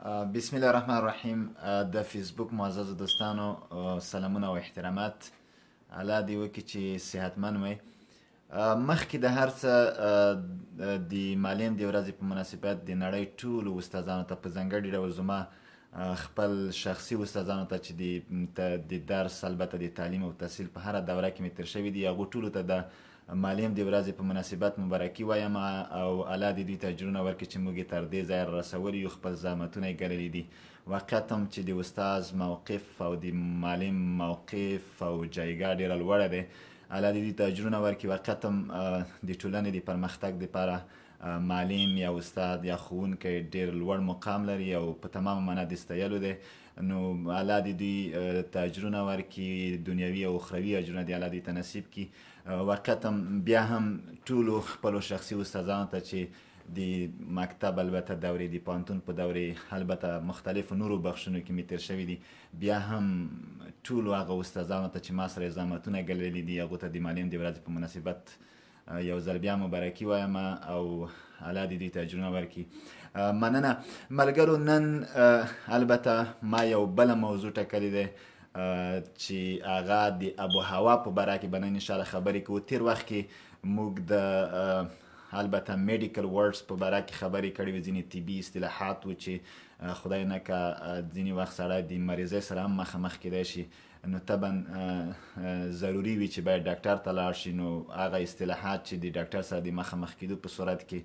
بسم الله الرحمن الرحیم. د فیسبوک معزز دوستانو سلامونه او احترامات. الله دې وکړي چې صحتمن وئ. مخکې د هر څه د معلم د ورځې په مناسبت د نړۍ ټولو استادانو ته په ځانګړي ډول زما خپل شخصي استادانو ته چې د درس البته د تعلیم او تحصیل په هره دوره کې مې تېر شوي دي، هغو ټولو ته د معلم د ورځې په مناسبت مبارکي وایم او الله دې دوی ته اجرونه ورکړي چې موږ یې تر دې ځایه رسولي یو، خپل زحمتونه یې ګاللي دي. واقعیت هم چې د استاز موقف او د معلم موقف او جایګاه ډېره لوړه دی. الله دې دوی ته اجرونه ورکړي. واقعیت هم د ټولنې د پرمختګ دپاره معلم یا استاد یا ښوونکی ډېر لوړ مقام لري او په تمامه معنا د ستایلو دی. نو الله دې دوی ته اجرونه ورکړي، دنیوي او اخروي اجرونه دې الله دوی ته نصیب کړي. واقعیت بیا هم ټولو خپلو شخصي استادانو ته چې د مکتب البته دورې د پوهنتون په دورې البته مختلفو نورو بخشونو کې مې تېر شوي دي، بیا هم ټولو هغه استادانو ته چې ما سره یې زحمتونه ګاللي دي هغو ته د معلم د ورځې په مناسبت یو ځل بیا مبارکي وایم او الله دې دوی ته اجرونه ورکړي. مننه ملګرو. نن البته ما یو بله موضوع ټاکلې دی چې هغه د آب و هوا په باره کې به نن انشاءالله خبرې کوو. تېر وخت کې موږ د البته میډیکل ورډز په باره کې خبرې کړې وې، ځینې طبي اصطلاحات و چې خدای نکړه ځینې وخت سړی د مریضۍ سره هم مخامخ کیدی شي، نو طبعا ضروري وي چې باید ډاکټر ته لاړ شي. نو هغه اصطلاحات چې د ډاکټر سره د مخامخ کیدو په صورت کې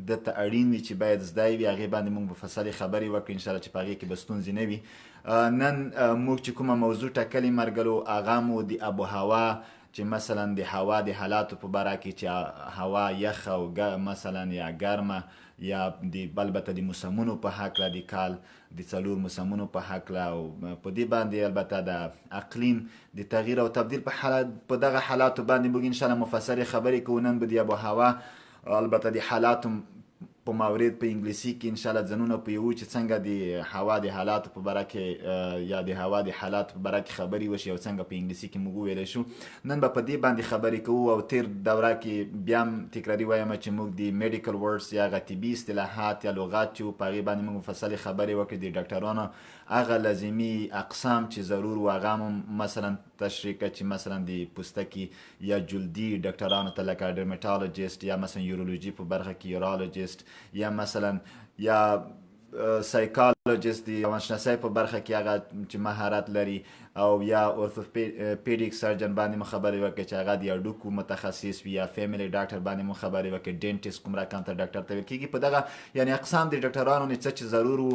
ده ته اړین وي چې باید زده وي، هغې باندې موږ مفصلې خبرې وکړو انشاءالله چې په هغې کې به ستونزې نه وي. نن موږ چې کومه موضوع ټاکلې مرګلو هغه مو د آب و هوا چې مثلا د هوا د حالاتو په باره کې چې هوا یخ او مثلا یا ګرمه یا د البته د موسمونو په هکله د کال د 4 موسمونو په هکله او په دې باندې البته د اقلیم د تغییر او تبدیل په دغه حالاتو باندې موږ انشاءالله مفصلې خبرې کوو. نن به د آب و هوا البته د حالاتو په مورد په انګلیسي کې انشاءالله ځنونه پوهیو چې څنګه د هوا د حالاتو په باره کې یا د هوا د حالاتو په باره کې خبرې وشي او څنګه په انګلیسي کې موږ وویلی شو. نن به په دې باندې خبرې کوو او تېر دوره کې بیا هم تکراري وایم چې موږ د میډیکل ورډز یا هغه طبي اصطلاحات یا لغات چې په هغې باندې موږ مفصلې خبرې وکړې، د ډاکټرانو هغه لازمي اقسام چې ضرور و هغه هم مثلا تشریح کړه چې مثلا د پوستکي یا جلدي ډاکټرانو ته لکه ډرمټالوجیسټ یا مثلا یورولوژي په برخه کې یورالوجیسټ یا مثلا یا سایکالوجیسټ د روانشناسۍ په برخه کې هغه چې مهارت لري، او یا اورثوپیډیک سرجن باندې مو خبرې وکړې چې هغه د هډوکو متخصص وي، یا فیملی ډاکټر باندې مو خبرې وکړې، ډینټسټ کوم رقم ته ډاکټر ته ویل کېږي. په دغه یعنې اقسام د ډاکټرانو نه څه چې ضرور و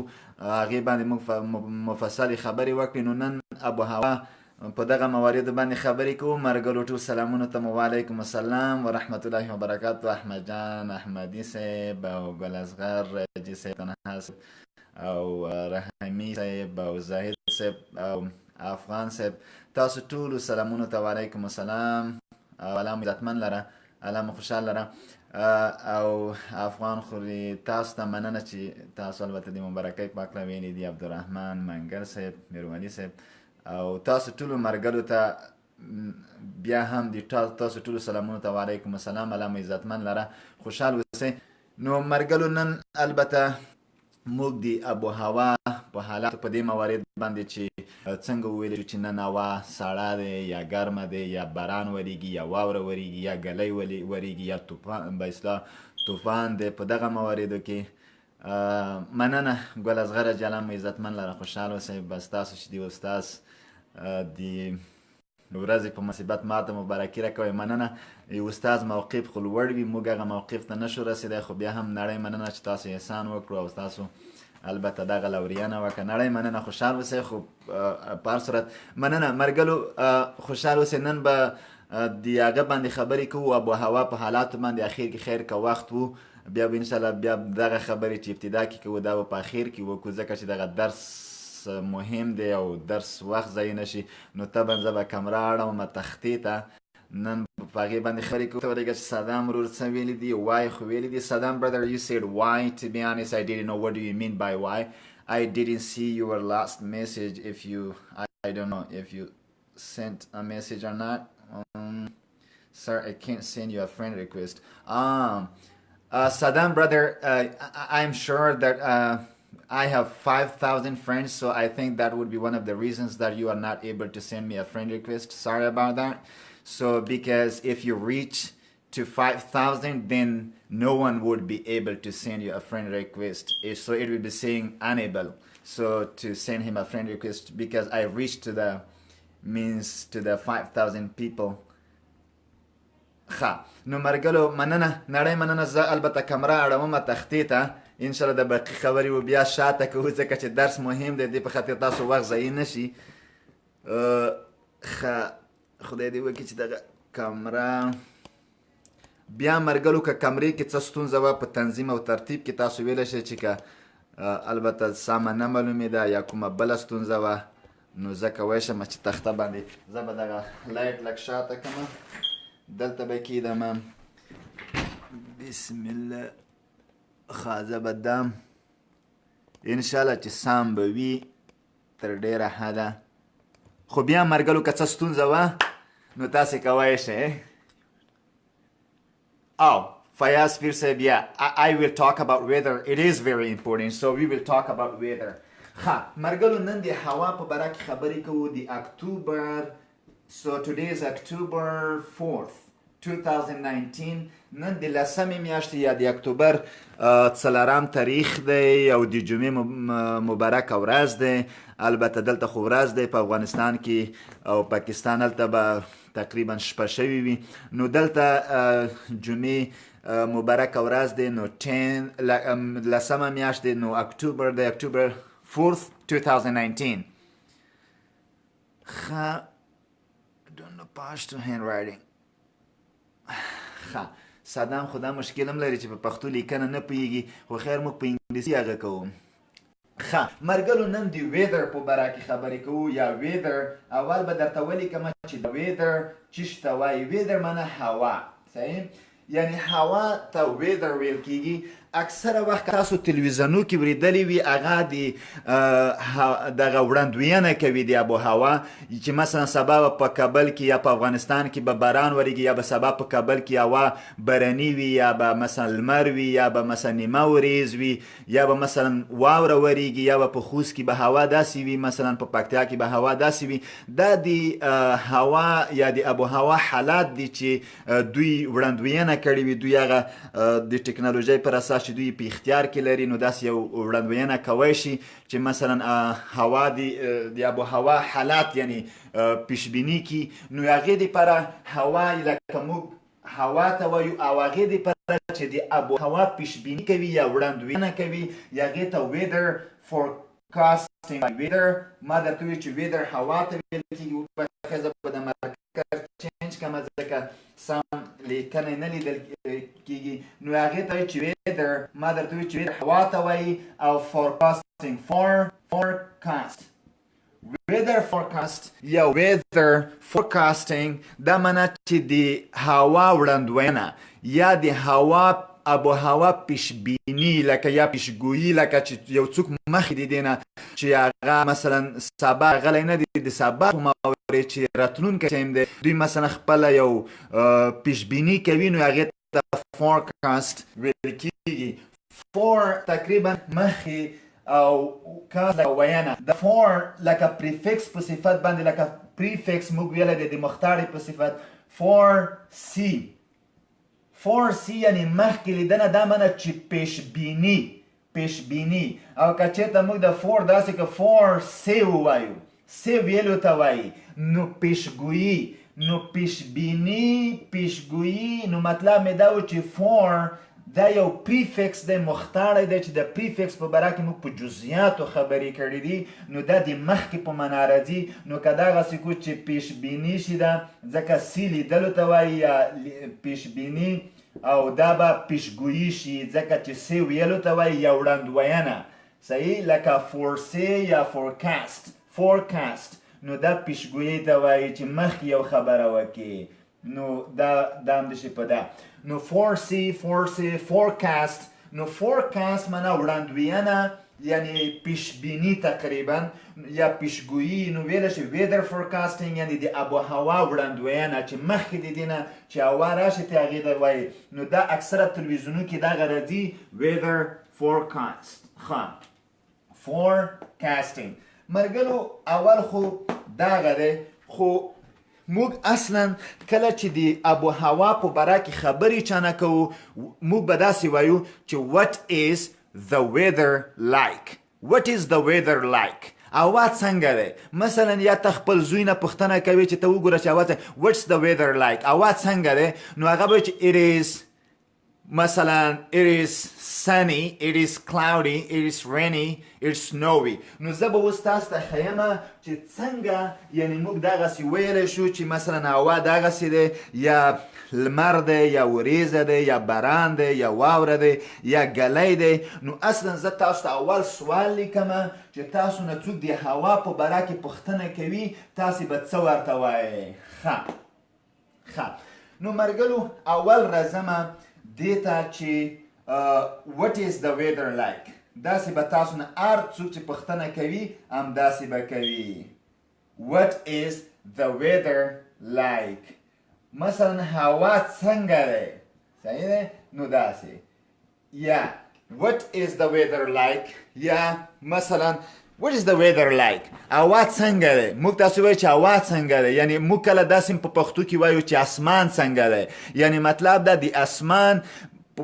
هغې باندې موږ مفصلې خبرې وکړې. نو نن آب و هوا په دغه مواردو باندې خبرې کوو. مرګلو ټول سلامونو ته مو وعلیکم السلام ورحمت الله وبرکاتو. احمد جان احمدي صاحب او ګل اصغر رجي صاحب تنها او رحمي صاحب او زاهد صاحب او افغان صاحب، تاسو ټولو سلامونو ته وعلیکم السلام او الله مو عزتمن لره، الله مو خوشحال لره. او افغان خوري تاسو ته مننه چې تاسو البته د مبارکۍ پاکله ویلي دي، عبدالرحمن منګل صاحب، میروالي صاحب او تاسو ټولو مرګلو ته بیا هم د تاسو ټولو سلامونو ته وعلیکم السلام، الله مو عزتمن لره، خوشحال اوسئ. نو مرګلو نن البته موږ د آب و هوا په حالاتو په دې موارد باندې چې څنګه وویلی شو چې نن هوا سړه دی یا ګرمه دی یا باران وریږي یا واوره وریږي یا ګلی وریږي یا به اصطلاح طوفان دی. په دغه مواردو کې مننه ګل اصغره جلان مو عزتمن لره، خوشحال اوسئ. بس تاسو چې د استاز د ورځې په مناسبت ما ته مبارکي راکوئ، مننه. استاز موقف خو لوړ وي، موږ هغه موقف ته نشو رسېدی، خو بیا هم نړۍ مننه چې تاسو احسان وکړو او تاسو البته دغه لورینه وکړه. نړۍ مننه، خوشحال اوسئ. خو په هر صورت مننه مرګلو، خوشحال اوسئ. نن به د هغه باندې خبرې کوو، آب و هوا په حالاتو باندې. اخر کې خیر که وخت و بیا به انشاءالله بیا دغه خبرې چې ابتدا کې کوو دا به په اخر کې وکړو، ځکه چې دغه درس مهم دی او درس وخت ضایع نشي. نو طبعا زه به کمره اړوم تختې ته، نن په هغې باندې خبرې کوو. ته ورېږه چې صدام ورور څه ویلي دي، why خو ویلي دي. صدام brother you said why. To be honest I didn't know what do you mean by why. I didn't see your last message. If you I don't know if you sent a message or not. Sir, I can't send you a friend request. Saddam brother, I'm sure that I have 5,000 friends, so I think that would be one of the reasons that you are not able to send me a friend request. Sorry about that. So because if you reach to 5,000, then no one would be able to send you a friend request. So it will be saying unable. So to send him a friend request, because I reached to the 5,000 people. نو مرګلو مننه نړۍ مننه. زه البته کمره اړوم تختې ته، ان شاء الله د باقي خبرې و بیا شاته کوو، ځکه چې درس مهم دی، دې په خاطر تاسو وخت ضایع نشي. خدای دې وکړي چې دغه کمره بیا مرګلو که کمرې کې څه ستونزه وه په تنظیم او ترتیب کې، تاسو ویلی شئ چې که البته سمه نه معلومېده یا کومه بله ستونزه وه، نو زه کولی شم چې تخته باندې زه به دغه لایټ لږ شاته کړم، دلته به کېږدم. بسم الله. زه به دم انشاءالله چې سم به وي تر ډېره حده. خو بیا مرګلو که څه ستونزه وه نو تاسې کولی شئ. Fayaz Fir said, yeah, I will talk about weather. It is very important, so we will talk about weather. مرګلو نن د هوا په باره کې خبرې کوو د اکتوبر. So today is October 4th, 2019. نن د لسمې میاشتې یا د اکتوبر څلورم تاریخ دی او د جمعې مبارکه ورځ دی. البته دلته خو ورځ دی په افغانستان کې او پاکستان، هلته به تقریبا شپه شوي وي. نو دلته جمعې مبارکه ورځ دی، نو لسمه میاشت دی، نو اکتوبر دی، اکتوبر 4th 2019. don't know Pashto handwriting. صدام خدا مشکل هم لري چې په پښتو لیکنه نه پوهېږي، خو خیر موږ په انګلیسي هغه کوو. مرګلو نن د ویدر په باره کې خبرې کوو یا ویدر. اول به درته ولیکم چې د ویدر چیش ته وایي. ویدر معنی هوا، صحیح؟ یعنی هوا ته ویدر ویل کېږي. اکثره وخت تاسو تلویزیونو کې وریدلی وي هغه د دغه وړاندوینه کوي د آب و هوا، چې مثلا سبا په کابل کې یا په افغانستان کې به باران وریږي، یا به سبا په کابل کې هوا باراني وي، یا به مثلا لمر وي، یا به مثلا نیمه وریځ وي، یا به مثلا واوره وریږي، یا به په خوست کې به هوا داسې وي، مثلا په پکتیا کې به هوا داسې وي. دا د هوا یا د آب و هوا حالات دي چې دوی وړاندوینه کړي وي. دوی هغه د ټکنالوژۍ پر اساس چې دوی په اختیار کې لري، نو داسې یو وړاندوینه کوی شي چې مثلا هوا د آب و هوا حالات یعنی پیشبیني کړي. نو هغې دپاره هوا لکه موږ هوا ته وایو، او هغې دپاره چې د آب و هوا پیشبیني کوي یا وړاندوینه کوي، هغې ته ویدر فورکاسټینګ. ویدر ما درته وویل چې ویدر هوا ته ویل کېږي. ښځه به د مارکر چینج کړمه ځکه سم لیکنه نه لیدل کېږي. نو هغې ته وایي چې ویدر، ما درته وویل چې ویدر هوا ته وایي، او فورکاسټینګ فورکاسټ. ویدر فورکاسټ یا ویدر فورکاسټینګ دا معنی چې د هوا وړاندوینه یا د هوا آب و هوا پیشبینی، لکه یا پیشګویي، لکه چې یو څوک مخکې د دې نه چې هغه مثلا سبا غلی نه دی، د سبا په مورې چې راتلونکی ټایم دی دوی مثلا خپله یو پیشبیني کوي، نو هغې ته فورکاسټ ویل کېږي. فور تقریبا مخکې او کاست لکه وینا. د فور لکه پریفکس په صفت باندې، لکه پریفکس موږ ویلی دی د مختارې په صفت. فور سی، فور سی یعنی مخکې لیدنه، دا معنی چې پیشبیني. او که چېرته موږ د فور داسې که فور سی ووایو، سی ویلو ته وایي، نو پیشګویي، نو پیشګویي. نو مطلب مې دا و چې فور دا یو پریفکس دی، مختاړی دی، چې د پریفکس په باره کې موږ په جزئیاتو خبرې کړي دي. نو دا د مخکې په معنا راځي. نو که دغسې کو چې پیشبیني شي، ده ځکه سی لیدلو ته وایي یا پیشبیني، او دا به پیشګویي شي ځکه چې سی ویلو ته وایي یا وړاندوینه. صحیح؟ لکه فورسی یا فورکاسټ، نو دا پیشګویي ته وایي چې مخکې یو خبره وکړي. نو دا هم دشي په ده. نو فورسی فورکاسټ. نو فورکاسټ معنا وړاندوینه یعنی پیشبینی تقریبا یا پیشګویي. نو ویلی شي ویدر فورکاسټینګ یعنی د آب و هوا وړاندوینه چې مخکې د دې نه چې هوا راشي ته هغې ته وایي. نو دا اکثره تلویزیونو کې دغه راځي ویدر فورکاسټ. forecasting. مرګلو اول خو داغه دی خو موږ اصلا کله چې د ابو هوا په باره کې خبرې چانه کوو موږ به داسې وایو چې what is the weather like. What is the weather like. هوا څنګه دی مثلا یا ته خپل زوی نه پوښتنه کوي چې ته وګوره چې هوا what's the weather like. هوا څنګه دی نو هغه به چې it is مثلا it is sunny, it is cloudy, it is rainy, it is snowy. نو زه به اوس تاسو ته ښیمه چې څنګه یعنې موږ دغسې ویلی شو چې مثلا هوا دغسې دی یا لمر دی یا وریځه دی یا باران دی یا واوره دی یا ګلی دی نو اصلا زه تاسو ته اول سوال لیکمه چې تاسو نه څوک د هوا په باره کې پوښتنه کوي تاسې به څه ورته وایئ ښه نو مرګلو اول راځمه دې ته چې what is the weather like. داسې به تاسو نه هر څوک چې پوښتنه کوي همداسې به کوي what is the weather like. مثلا هوا څنګه دی صحیح دی نو داسې یا what is the weather like یا مثلا what is the weather like. هوا څنګه دی موږ تاسو وایو چې هوا څنګه دی یعنی موږ کله داسې په پښتو کې وایو چې اسمان څنګه دی یعنی مطلب دا د اسمان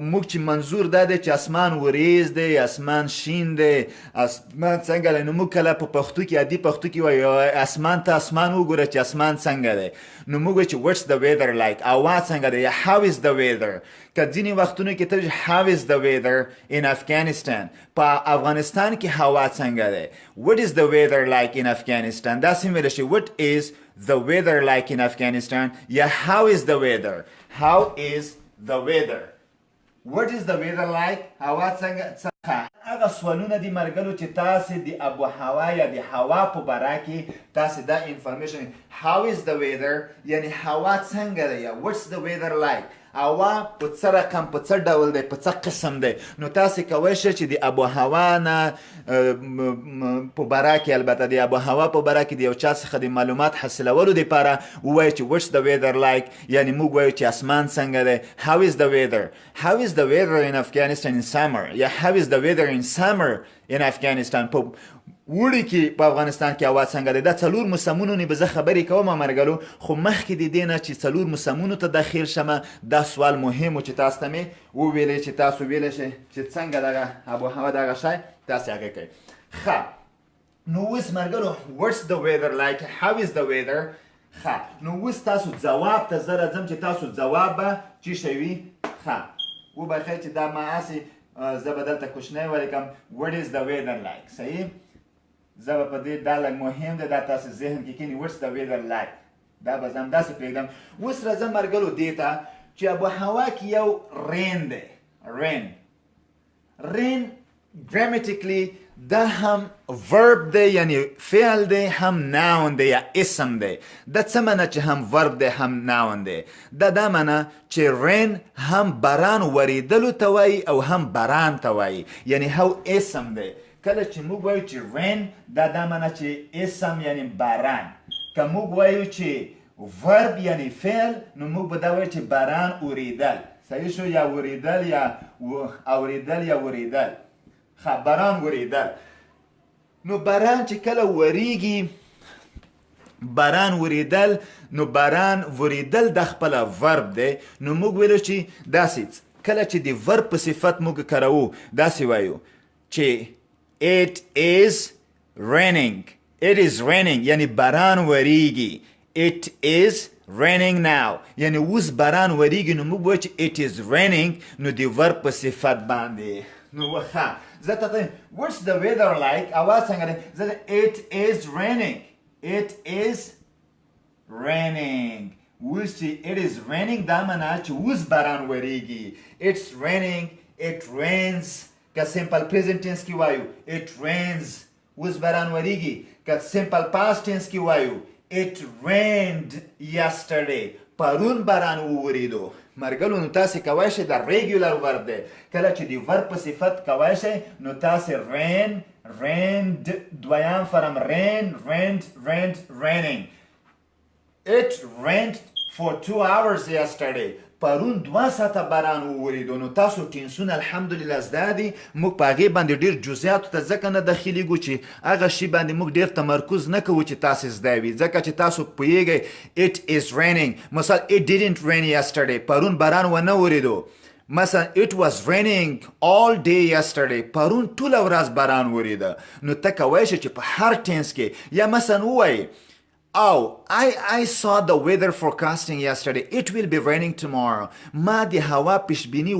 موږ چې منظور دا دی چې اسمان وریځ دی اسمان شین دی اسمان څنګه دی نو موږ کله په پښتو کې عادي پښتو کې وایو اسمان ته اسمان وګوره چې اسمان څنګه دی نو موږ وایو چې what's the weather like. هوا څنګه دی یا how is the weather. که ځینې وختونو کې ته how is the weather in Afghanistan. په افغانستان کې هوا څنګه دی what is the weather like in Afghanistan. داسې ویلی شي what is the weather like in Afghanistan یا how is the weather. how is the weather. what is the weather like. هوا څنګه هغه سوالونه دي مرګلو چې تاسې د ابو هوا یا د هوا په باره کې تاسې دا انفارمیشن how is the weather یعنی هوا څنګه دی یا what's the weather like. هوا په څه رقم په څه ډول دی په څه قسم دی نو تاسې کولی شئ چې د ابو هوا نه په باره کې البته د ابو هوا په باره کې د یو چا څخه د معلومات حاصلولو دپاره ووایو چې what's the weather like یعنی موږ وایو چې اسمان څنګه دی how is the weather. how is the weather in Afghanistan in summer یا how is the weather in summer in Afghanistan. په وړي کې په افغانستان کې هوا څنګه دی دا څلور موسمونو نه به زه خبرې کوم مرګلو خو مخکې د دې نه چې څلور موسمونو ته داخل شمه دا سوال مهم و چې تاسو ته مې وویلی چې تاسو ویلی شئ چې څنګه دغه ابو هوا دغه شی تاسې هغه کوئ ښه نو اوس مرګلو what's the weather like how is the weather. ښه نو اوس تاسو ځواب ته زه راځم چې تاسو ځواب به چې شی وي ښه وبخئ چې دا ما هسې زه به دلته کوچنی ولیکم what is the weather like. صحیح زه به په دې دا لږ مهم دی دا تاسې ذهن کې کینی what's the weather like. دا به زه همداسې پرېږدم اوس راځم مرګلو دې ته چې ابو هوا کې یو رین دی رین grammatically دا هم verb دی یعنی فعل دی هم noun دی یا اسم دی دا څه معنی چې هم verb دی هم noun دی دا معنی چې رین هم باران وریدلو ته وایي او هم باران ته وایي یعنی هو اسم دی کله چې موږ وایو چې رین دا معنی چې اسم یعنی باران که موږ وایو چې verb یعنی فعل نو موږ به دا وایو چې باران اوریدل صحیح شو یا وریدل یا اوریدل یا وریدل باران وریدل نو باران چې کله وریږي باران وریدل نو باران وریدل د خپله verb دی نو موږ ویلو چې داسې کله چې د verb په صفت موږ کاروو داسې وایو چې it is raining یعنی باران وریږي it is raining now یعنی اوس باران وریږي نو موږ وایو چې it is raining نو د verb په صفت باندې نو ښه زه ته what's the weather like اواز څنګه دی زه it is raining اوس چې it is raining دا معنی چې اوس باران وریږي it's raining it rains که simple present tense کې وایو it rains اوس باران وریږي که simple past tense کې وایو it rained yesterday پرون باران ووریدو مرګلو نو تاسې کولی شئ د ریګولر ورب دی کله چې د ورب په صفت کولی شئ نو تاسې rained دویم فرم raining it rained for 2 hours yesterday پرون 2 ساعته باران ووریدو نو تاسو ټینسونه الحمدلله زده دي موږ په هغې باندې ډېر جزیاتو ته ځکه نه داخلیږو چې هغه شي باندې موږ ډېر تمرکز نه کوو چې تاسې زده وي ځکه چې تاسو پوهیږئ it is raining مثلا it didn't rain yesterday پرون باران ونه وریدو مثلا it was raining all day yesterday پرون ټوله ورځ باران وریده نو ته کولی شې چې په هر ټینس کې یا مثلا ووایي Oh, I saw the weather forecasting yesterday. It will be raining tomorrow. ما د هوا پیشبینی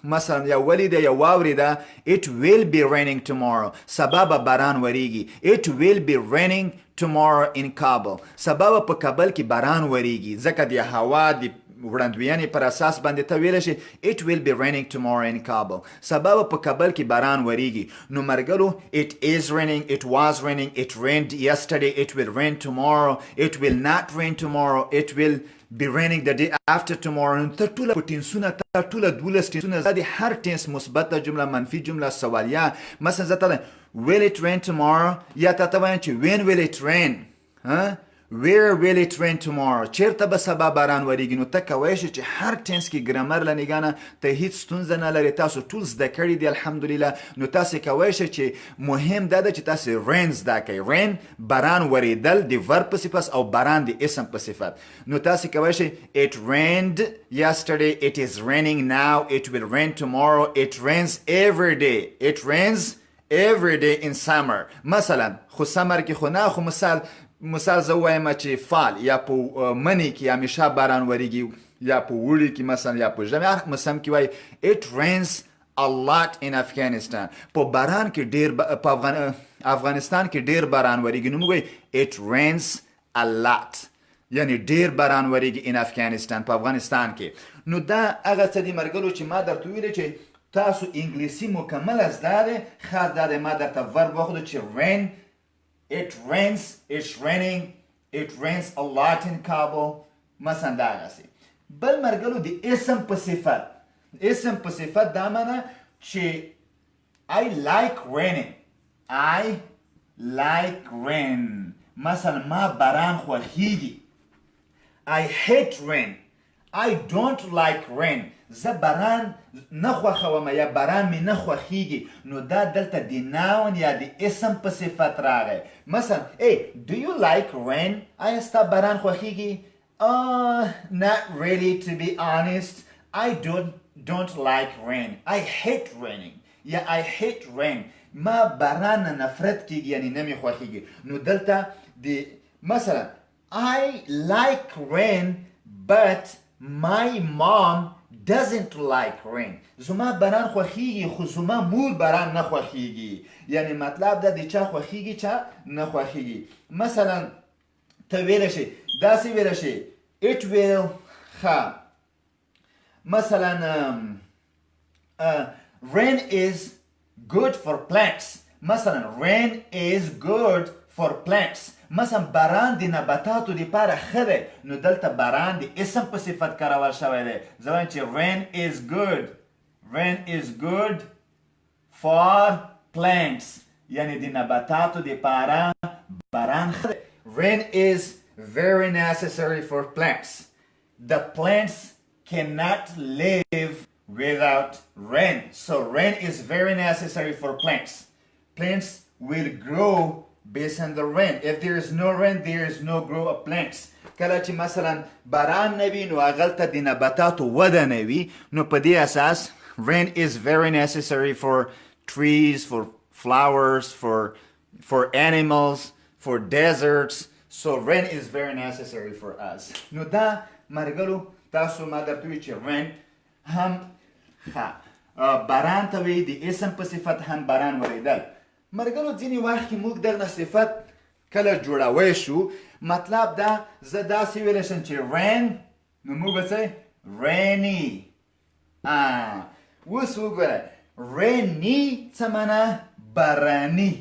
مثلا یا ولیده یا واوریده It will be raining tomorrow. سبا به باران وریږي. It will be raining tomorrow in Kabul. سبا په کابل کې باران وریږي ځکه د هوا د وړاندوینې پر اساس باندې ته ویلی شي It will be raining tomorrow in Kabul. سبا په کابل کې باران وریږي نو مرګلو It is raining, it was raining, it rained yesterday, it will rain tomorrow, it will not rain tomorrow, it will be raining the day after tomorrow. نو ته ټوله په ټینسونه ته ټوله 12 ټینسونه د هر ټینس مثبته جمله منفي جمله سوالیه مثلا زه ته will it rain tomorrow یا ته وایم چې when will it rain Where will it rain tomorrow? چیرته به سبا باران وریږي نو ته کولی شې چې هر ټینس کې ګرامر له نګاه ته هیڅ ستونزه نه لرې تاسو ټول زده کړي دي الحمدلله نو تاسې کولی شئ چې مهم دا ده چې تاسې رین زده کوئ رین باران وریدل د ورب په صفت او باران د اسم په صفت نو تاسې کولی شئ It rained yesterday, it is raining now, it will rain tomorrow, it rains every day, it rains every day in summer مثلا خو سمر کې خو نه خو مثال زه وایم چې فال یا په منی کې همیشه باران وریږي یا په وړي کې مثلا یا په ژمي هر موسم کې وایي It rains a lot in Afghanistan په باران کې ډېر په افغانستان کې ډېر باران وریږي نو موږ وایي It rains a lot یعنی ډېر باران وریږي in Afghanistan په افغانستان کې نو دا هغه څه دي مرګلو چې ما درته ویلې چې تاسو انګلیسي مکمل زده دی خاص دا دی ما درته ورب وښودو چې rain It rains, it's raining, it rains a lot in Kabul. مثلا دا غسي بل مرګلو د اسم په صفت دا معنی چې I like raining. I like rain. مثلا ما باران خوښیږي. I hate rain. I don't like rain. زه باران نه خوښوم یا باران مې نه خوښیږي نو دا دلته د ناون یا د اسم په صفت راغی مثلا hey do you like rain آیا ستا باران خوښیږي not really to be honest I don't like rain I hate raining یا I hate rain ما باران نه نفرت کیږي یعنی نه مې خوښیږي نو دلته د مثلا I like rain but my mom doesn't like rain زما باران خوښیږي خو زما مور باران نه خوښیږي یعنی مطلب دا د چا خوښیږي چا نه خوښیږي مثلا ته ویلی شي داسې ویلی شي it will مثلا rain is good for plants مثلا rain is good for plants مثلا باران د نباتاتو لپاره ښه دی نو دلته باران د اسم په صفت کارول شوی دی زه وایم چې rain is good for plants یعنی د نباتاتو لپاره باران ښه دی rain is very necessary for plants the plants cannot live without rain so rain is very necessary for plants will grow based on the rain. If there is no rain, there is no grow of plants. کله چې مثلا باران نه وي نو هغلته د نباتاتو وده نه وي نو په دې اساس rain is very necessary for trees, for flowers, for animals, for deserts. So rain is very necessary for us. نو دا مرګلو تاسو ما درته وی چې rain هم باران ته وي د اسم په صفت هم باران وریدل مرګلو ځینې وخت کې موږ دغه صفت کله جوړوی شو مطلب دا زه داسې ویلی شم چې rain نو موږ به څه rainy اوس وګوره rainy څه معنی باراني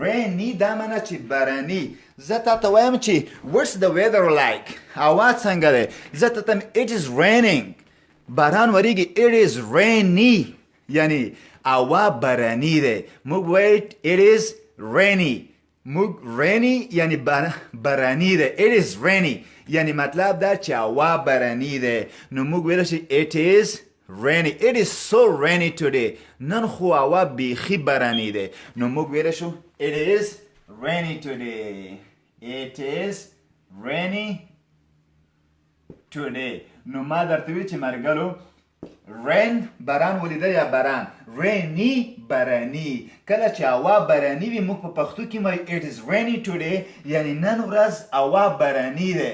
rainy دا معنی چې باراني زه تا ته وایم چې what's the weather like هوا څنګه دی زه ته ته it is raining باران وریږي it is rainy یعنی هوا باراني دی موږ وایو it is rainy موږ rainy یعنی باراني ده. It is rainy یعنی مطلب دا چې هوا باراني ده. نو موږ ویلی شي it is rainy. It is so rainy today. نن خو هوا بیخي باراني ده. نو موږ ویلی شو it is rainy today. It is rainy today. نو ما درته وی چې مرګلو rain باران ولیده یا باران rainy بارانی. کله چې هوا بارانی وي موږ په پښتو کې وایو it is rainy today یعنی نن ورځ هوا بارانی ده.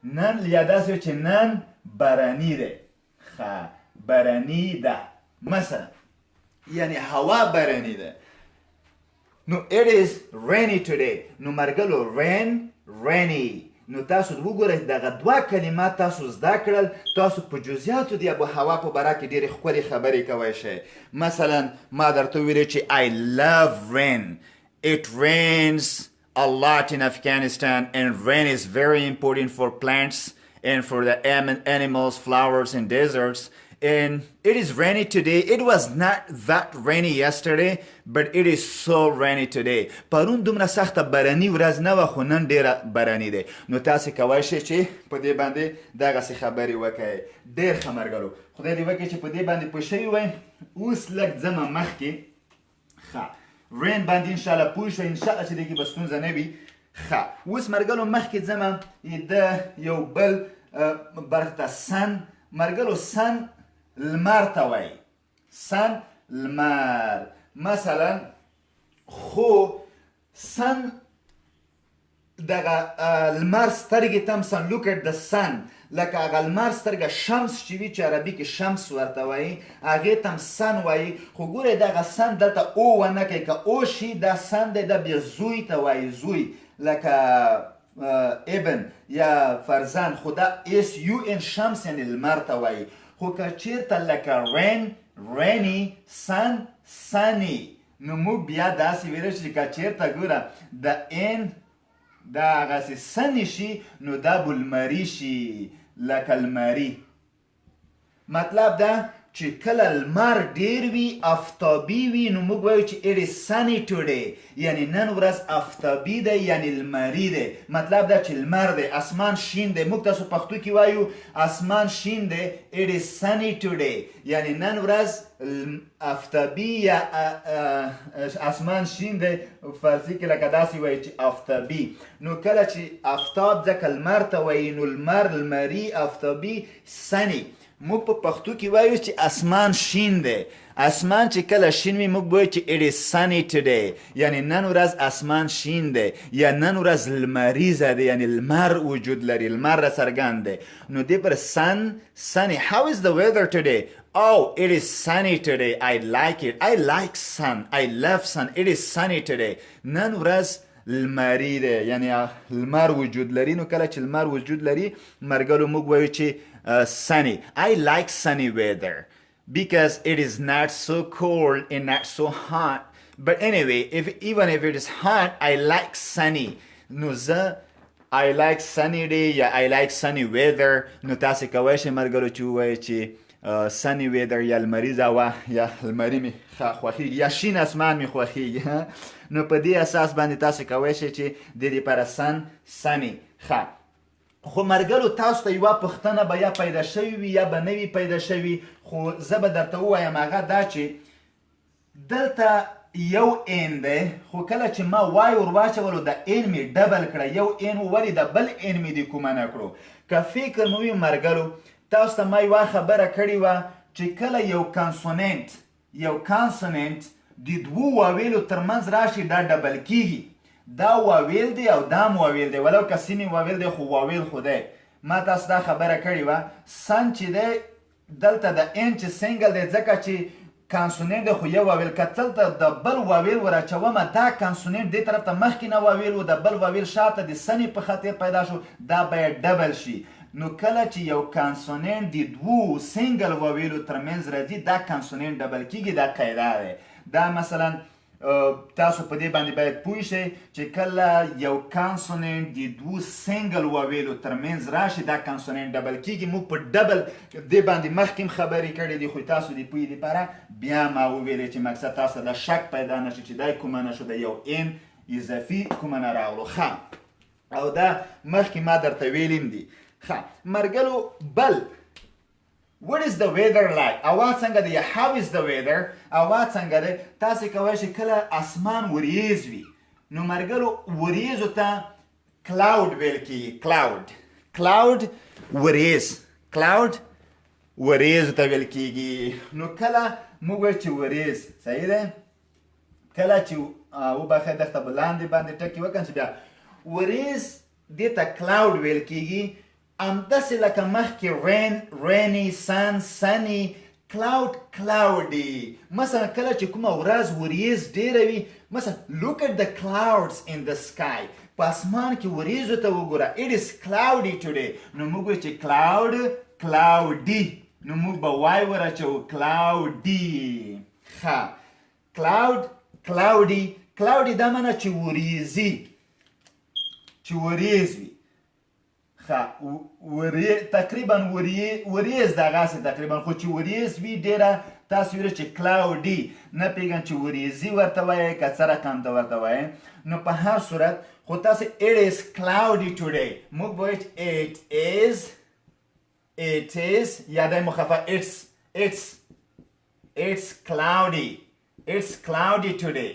نن یا داسې چې نن بارانی ده. بارانی ده مثلا یعنی هوا بارانی ده. نو it is rainy today. نو مرګلو rain rainy. نو تاسو وګورئ دغه دوه کلمات تاسو زده کړل. تاسو په جزئیاتو د آب و هوا په باره کې ډېرې ښکلې خبرې کولی شئ. مثلا ما درته ویلې چې I love rain. It rains a lot in Afghanistan and rain is very important for plants and for the animals, flowers and deserts. And it is rainy today. It was not that rainy yesterday, but it is so rainy today. پرون دومره سخته باراني ورځ نه وه خو نن ډېره باراني دی. نو تاسې کولی شئ چې په دې باندې دغسې خبرې وکړئ. ډېر ښه مرګلو. خدای دې وکړي چې په دې باندې پوه شوي وئ. اوس لږ ځمه مخکې. ښه رین باندې انشاءالله پوه شوئ. انشاءالله چې دې کې به ستونزه نه وي. ښه اوس مرګلو مخکې ځمه د یو بل برخې ته سن. مرګلو سن لمر ته وایي. سن لمر. مثلا خو سن دغه لمر سترګې ته هم سن look at the sun لکه هغه لمر سترګه شمس چې وي چې عربي کې شمس ورته وایي هغې ته هم سن وایي. خو ګورئ دغه سن دلته او ونه کوي. که او شي دا سن دی دا بیا زوی ته وایي. زوی لکه ابن یا فرزند. خو دا اس یو ان شمس یعنی لمر ته وایي. خو که چیرته لکه rain rainy sun sunny نو موږ بیا داسې ویلی شو چې که چیرته ګوره د ان دا هغسې سني شي نو دا به لمري شي لکه لمري. مطلب دا چې کله لمر ډیر وي آفتابي وي نو موږ وایو چې it is sunny today یعنی نن ورځ آفتابي دی یعنی لمري دی. مطلب دا چې لمر دی اسمان شین دی. موږ تاسو پښتو کې وایو اسمان شین دی it is sunny today یعنی نن ورځ آفتابي یا اسمان شین دی. فارسي کې لکه داسې وایي چې آفتابي. نو کله چې آفتاب ځکه لمر ته وایي نو لمر لمري آفتابي sunny. موږ په پښتو کې وایو چې اسمان شین دی. اسمان چې کله شین وي موږ وایو چې it is sunny today یعنی نن ورځ اسمان شین دی یا نن ورځ لمریزه دی یعنی لمر وجود لري. لمر را څرګند دی. نو دې پر sun sunny. How is the weather today? Oh, it is sunny today. I like it. I like sun. I love sun. It is sunny today. نن ورځ لمری دی یعنی لمر وجود لري. نو کله چې لمر وجود لري مرګلو موږ وایو چې sunny. I like sunny weather because it is not so cold and not so hot. But anyway, even if it is hot, I like sunny. نو زه I like sunny day یا I like sunny weather. نو تاسې کولی شئ مرګلو چې ووایئ چې sunny weather یا لمریزه هوا یا لمري مې خوښېږي یا شین اسمان مې خوښېږي. نو په دې اساس باندې تاسې کولی شئ چې د دې لپاره sun sunny. ښه خو مرګلو تاسو ته یوه پوښتنه به یا پیدا شوي وي یا به نه وي پیدا شوي. خو زه به درته ووایم هغه دا چې دلته یو ان دی خو کله چې ما وای ور واچولو د ان مې ډبل کړه. یو ان ولې د بل ان مې دې کومه نه کړو. که فکر مو وي مرګلو تاسو ته ما یوه خبره کړې وه چې کله یو کانسوننت د دوو واویلو ترمنځ راشي دا ډبل کیږي. دا واویل دی او دا واویل دی ولو که سیمې واویل دی خو واویل خو دی. ما تاسو دا خبره کړې وه سن چې دی دلته د ان چې سنګل دی ځکه چې کانسوننت دی خو یو واویل که دلته د بل واویل ور اچومه دا کانسوننت دې طرف ته مخکې نه واویل و د بل واویل شاته د سنې په خاطر پیدا شو دا باید ډبل شي. نو کله چې یو کانسوننت د دوو سنګل واویلو ترمنځ راځي دا کانسوننت ډبل کیږي. دا قاعده دی. دا مثلا تاسو په دې باندې باید پوه شئ چې کله یو کانسوننت د دوو سنګل واویلو ترمنځ راشي دا کانسوننت ډبل کیږي. موږ په ډبل دې باندې مخکې هم خبرې کړې دي خو تاسو د پوهې لپاره بیا ما وویلې چې مقصد تاسو د شک پیدا نه شي چې دا کومه نه شو د یو ان اضافي کومه نه راغلو. ښه او دا مخکې ما درته ویلیم دي. ښه مرګلو بل What is the weather like? اوا څنګه دی؟ How is the weather? اوا څنګه دی؟ تاسې کولی شئ کله اسمان وریځ وي نو مرګلو وریځو ته کلاود ویل کېږي. کلاود وریځ وریځو ته ویل کېږي. نو کله موږ وایو چې وریځ صحیح دی. کله چې وبخښئ دلته به لاندې باندې ټکي وکړم چې بیا وریځ دې ته کلاود ویل کېږي. همداسې لکه مخکې ریني sunny cloudy. مثلا کله چې کومه ورځ وریځ ډېره وي مثلا look at the clouds in the sky. په اسمان کې وریځو ته وګوره. it is cloudy today. نو موږ وایو چې cloudy. نو موږ به وای ورچو cloudy. ښه cloudy دا معنی چې وریځ وي. تقریبا وریځ دغسې تقریبا خو چې وریځ وي ډېره تاسو ویل چې کلاودي نه پوهېږم چې وریځي ورته وایئ که څه رقم ته ورته وایئ. نو په هر صورت خو تاسو it is cloudy today موږ به وایو it is یادی مخفف it's cloudy today.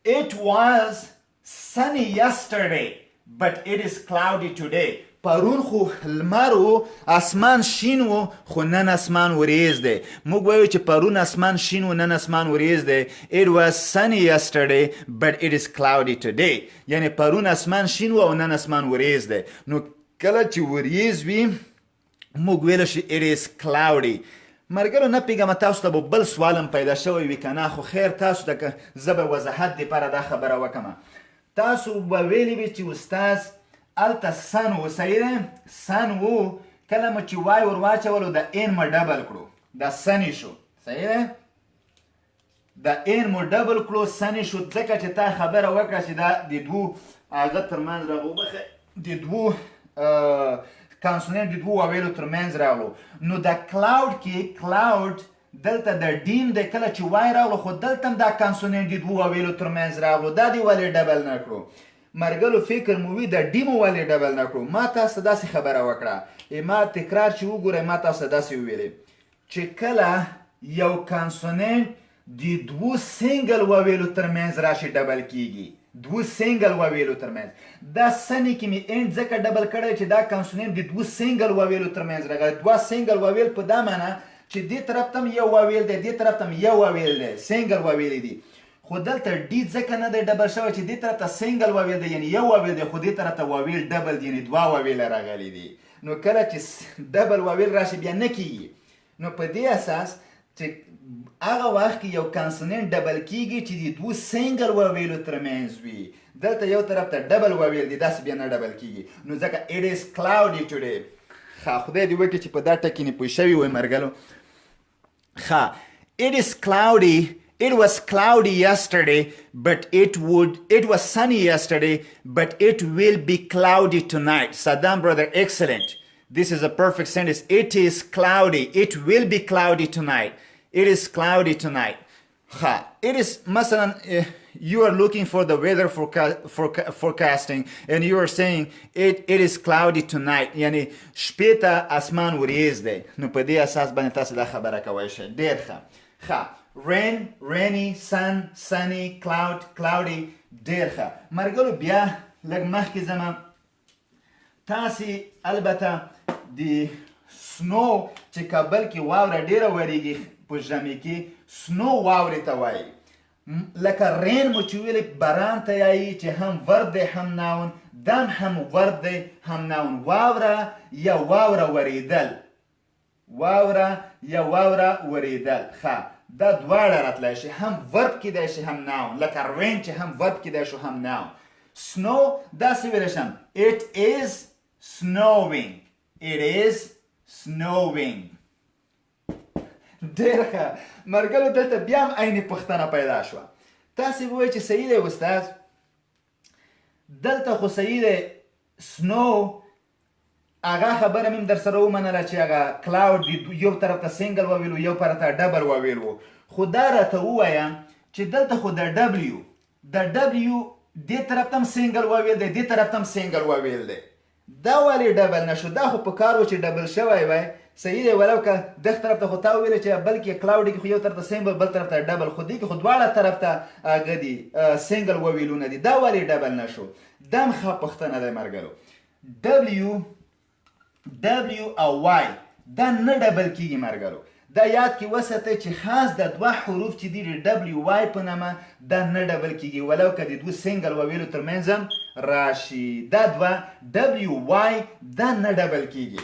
It was sunny yesterday but it is cloudy today. پرون خو لمر و اسمان شین و خو نن اسمان وریځ دی. موږ وایو چې پرون اسمان شین و نن اسمان وریځ دی. it was sunny yesterday but it is cloudy today. یعنی پرون اسمان شین و او نن اسمان وریځ دی. نو کله چې وریځ وي موږ ویلی شي it is cloudy. مرګرو نه پیږم تاسو ته به بل سوالم پیدا شوی وي که نه خو خیر تاسو ته که زه به وضاحت دپاره دا خبره وکړم. تاسو به ویلی وي چې استاز هلته سن و صحیح دی سن و کله مو چې وای ور واچولو د این مو ډبل کړو دا سنی شو صحیح دی د این مو ډبل کړو سنی شو ځکه چې تا خبره وکړه چې دا د دوو هغه ترمنځ راغلو د دوو کانسوننټ د دوو واویلو ترمنځ راغلو. نو د کلاود کې کلاود دلته د ډیم د کله چې وای راغلو خو دلته هم دا کانسوننټ د دوو واویلو ترمنځ راغلو. دا دې ولې ډبل نه کړو؟ مرګلو فکر مو وي د ډیمو ولې ډبل نه کړو؟ ما تاسو ته داسې خبره وکړه ما تکرار چې وګورئ ما تاسو ته داسې وویلې چې کله یو کانسوننټ د دوو سینګل واویلو ترمنځ راشي ډبل کیږي. دوو سینګل واویلو ترمنځ دا سنې کې مې اینډ ځکه ډبل کړی چې دا کانسوننټ د دوو سینګل واویلو ترمنځ راغلی. دوه سینګل واویل په دا معنی چې دې طرف ته هم یو واویل دی دې طرف ته هم یو واویل دی سینګل واویلې دي. خو دلته ډي ځکه نه دی ډبل شوی چې دې طرف ته سینګل واویل دی یعنی یو واویل دی خو دې طرف ته واویل ډبل دی یعنی دوه واویله راغلي دي. نو کله چې ډبل واویل راشي بیا نه کیږي. نو په دې اساس چې هغه وخت کې یو کانسوننټ ډبل کیږي چې د دوو سینګل واویلو ترمنځ وي. دلته یو طرف ته ډبل واویل دی داسې بیا نه ډبل کیږي. نو ځکه it is cloudy today. ښه خدای دې وکړي چې په دا ټکي نه پوه شوي وئ مرګلو. ښه it is cloudy. It was cloudy yesterday, but it was sunny yesterday, but it will be cloudy tonight. Saddam, brother, excellent. This is a perfect sentence. It is cloudy. It will be cloudy tonight. It is cloudy tonight. It is, masalan, you are looking for the weather forecasting, and you are saying it is cloudy tonight. Yani, shpeta asman wariz de. Nu pe de asas bani tasi da khabara kawaisha. Der kha. Rain, rainy, sunny, cloudy, ډېر ښه. مرګلو بیا لږ مخکې ځمه تاسې البته د سنو چې کابل کې واوره ډېره ورېږي په ژمي کې سنو واورې ته وایي. لکه رین مو چې ویلې باران ته یایي چې هم ورد دی هم ناون دم هم ورد دی هم ناون. واوره یا واوره ورېدل ورېدل ښه دا دواړه راتلی شي هم ورب کیدای شي هم ناون لکه رین چې هم ورب کیدای شو هم ناون. سنو داسې ویلی شم it is snowing. ډېر ښه مرګلو دلته بیا هم عیني پوښتنه پیدا شوه. تاسې ووایئ چې صحیح دی استاد دلته خو صحیح دی سنو هغه خبره مې در سره ومنله چې هغه کلاود یو طرف ته سینګل واویل و یو طرف ته ډبل واویل و. خو دا راته ووایه چې دلته خو د W دې طرف ته هم سنګل وویل دی دې طرف ته هم سنګل وویل دی دا ولې ډبل نه شو دا خو په کار و چې ډبل شوی وای صحیح دی ولو که دغه طرف ته خو تا وویل چې بلکې کلاوډي کې خو یو طرف ته سنګل بل طرف ته ډبل خو دې کې خو دواړه طرف ته هغه دي سنګل وویلونه دي دا ولې ډبل نه شو دا هم ښه پوښتنه دی ملګرو W او Y دا نه ډبل کېږي ملګرو دا یاد کې وساتئ چې خاص د دوه حروف چې دي د WY په نامه دا نه ډبل کېږي ولو که د دوه سنګل وویلو ترمنځ هم راشي دا دوه WY دا نه ډبل کېږي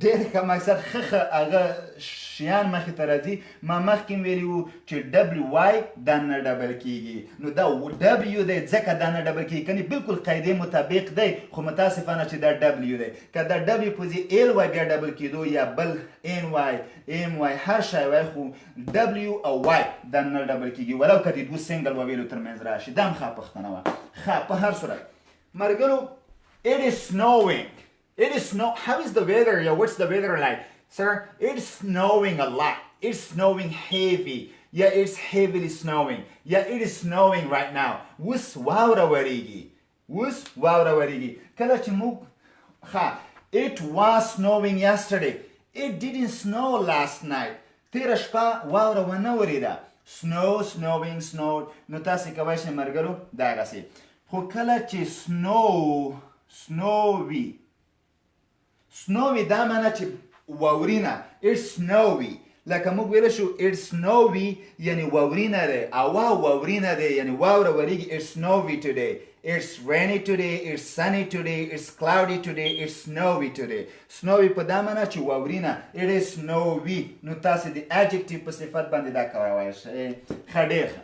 ډېر کم اکثر ښه هغه شیان مخې ته راځي ما مخکې ویلي وو چې WY دا نه ډبل کېږي نو دا W دی ځکه دا نه ډبل کېږي کنې بالکل قاعدې مطابق دی خو متاسفانه چې دا W دی که دا W په ځای LY بیا ډبل کېدو یا بل NY MY هر شی وای خو W او Y دا نه ډبل کېږي ولو که د دوه سنګل وویلو ترمنځ راشي دا هم ښه پوښتنه وه ښه په هر صورت ملګرو it is snowing It is snow. How is the weather? Yeah, what's the weather like? Sir, it's snowing a lot. It's snowing heavy. Yeah, it's heavily snowing. Yeah, it is snowing right now. Wus waura warigi. Wus waura warigi. Kala chimuk. Ha. It was snowing yesterday. It didn't snow last night. Tera shpa waura wana warida. Snow, snowing, snowed. No tasi kawaishi margaru dagasi. Ho kala chi snowy. Snowy دا معنی چې واورینه it's snowy لکه موږ ویلی شو it's snowy یعنی واورینه دی واورینه دی یعنی واوره وریږي it's snowy today it's rainy today it's sunny today it's cloudy today it's snowy today snowy په دا معنی چې واورینه it is snowy نو تاسې د adjective په صفت باندې دا کولی شئ ښه ډېر ښه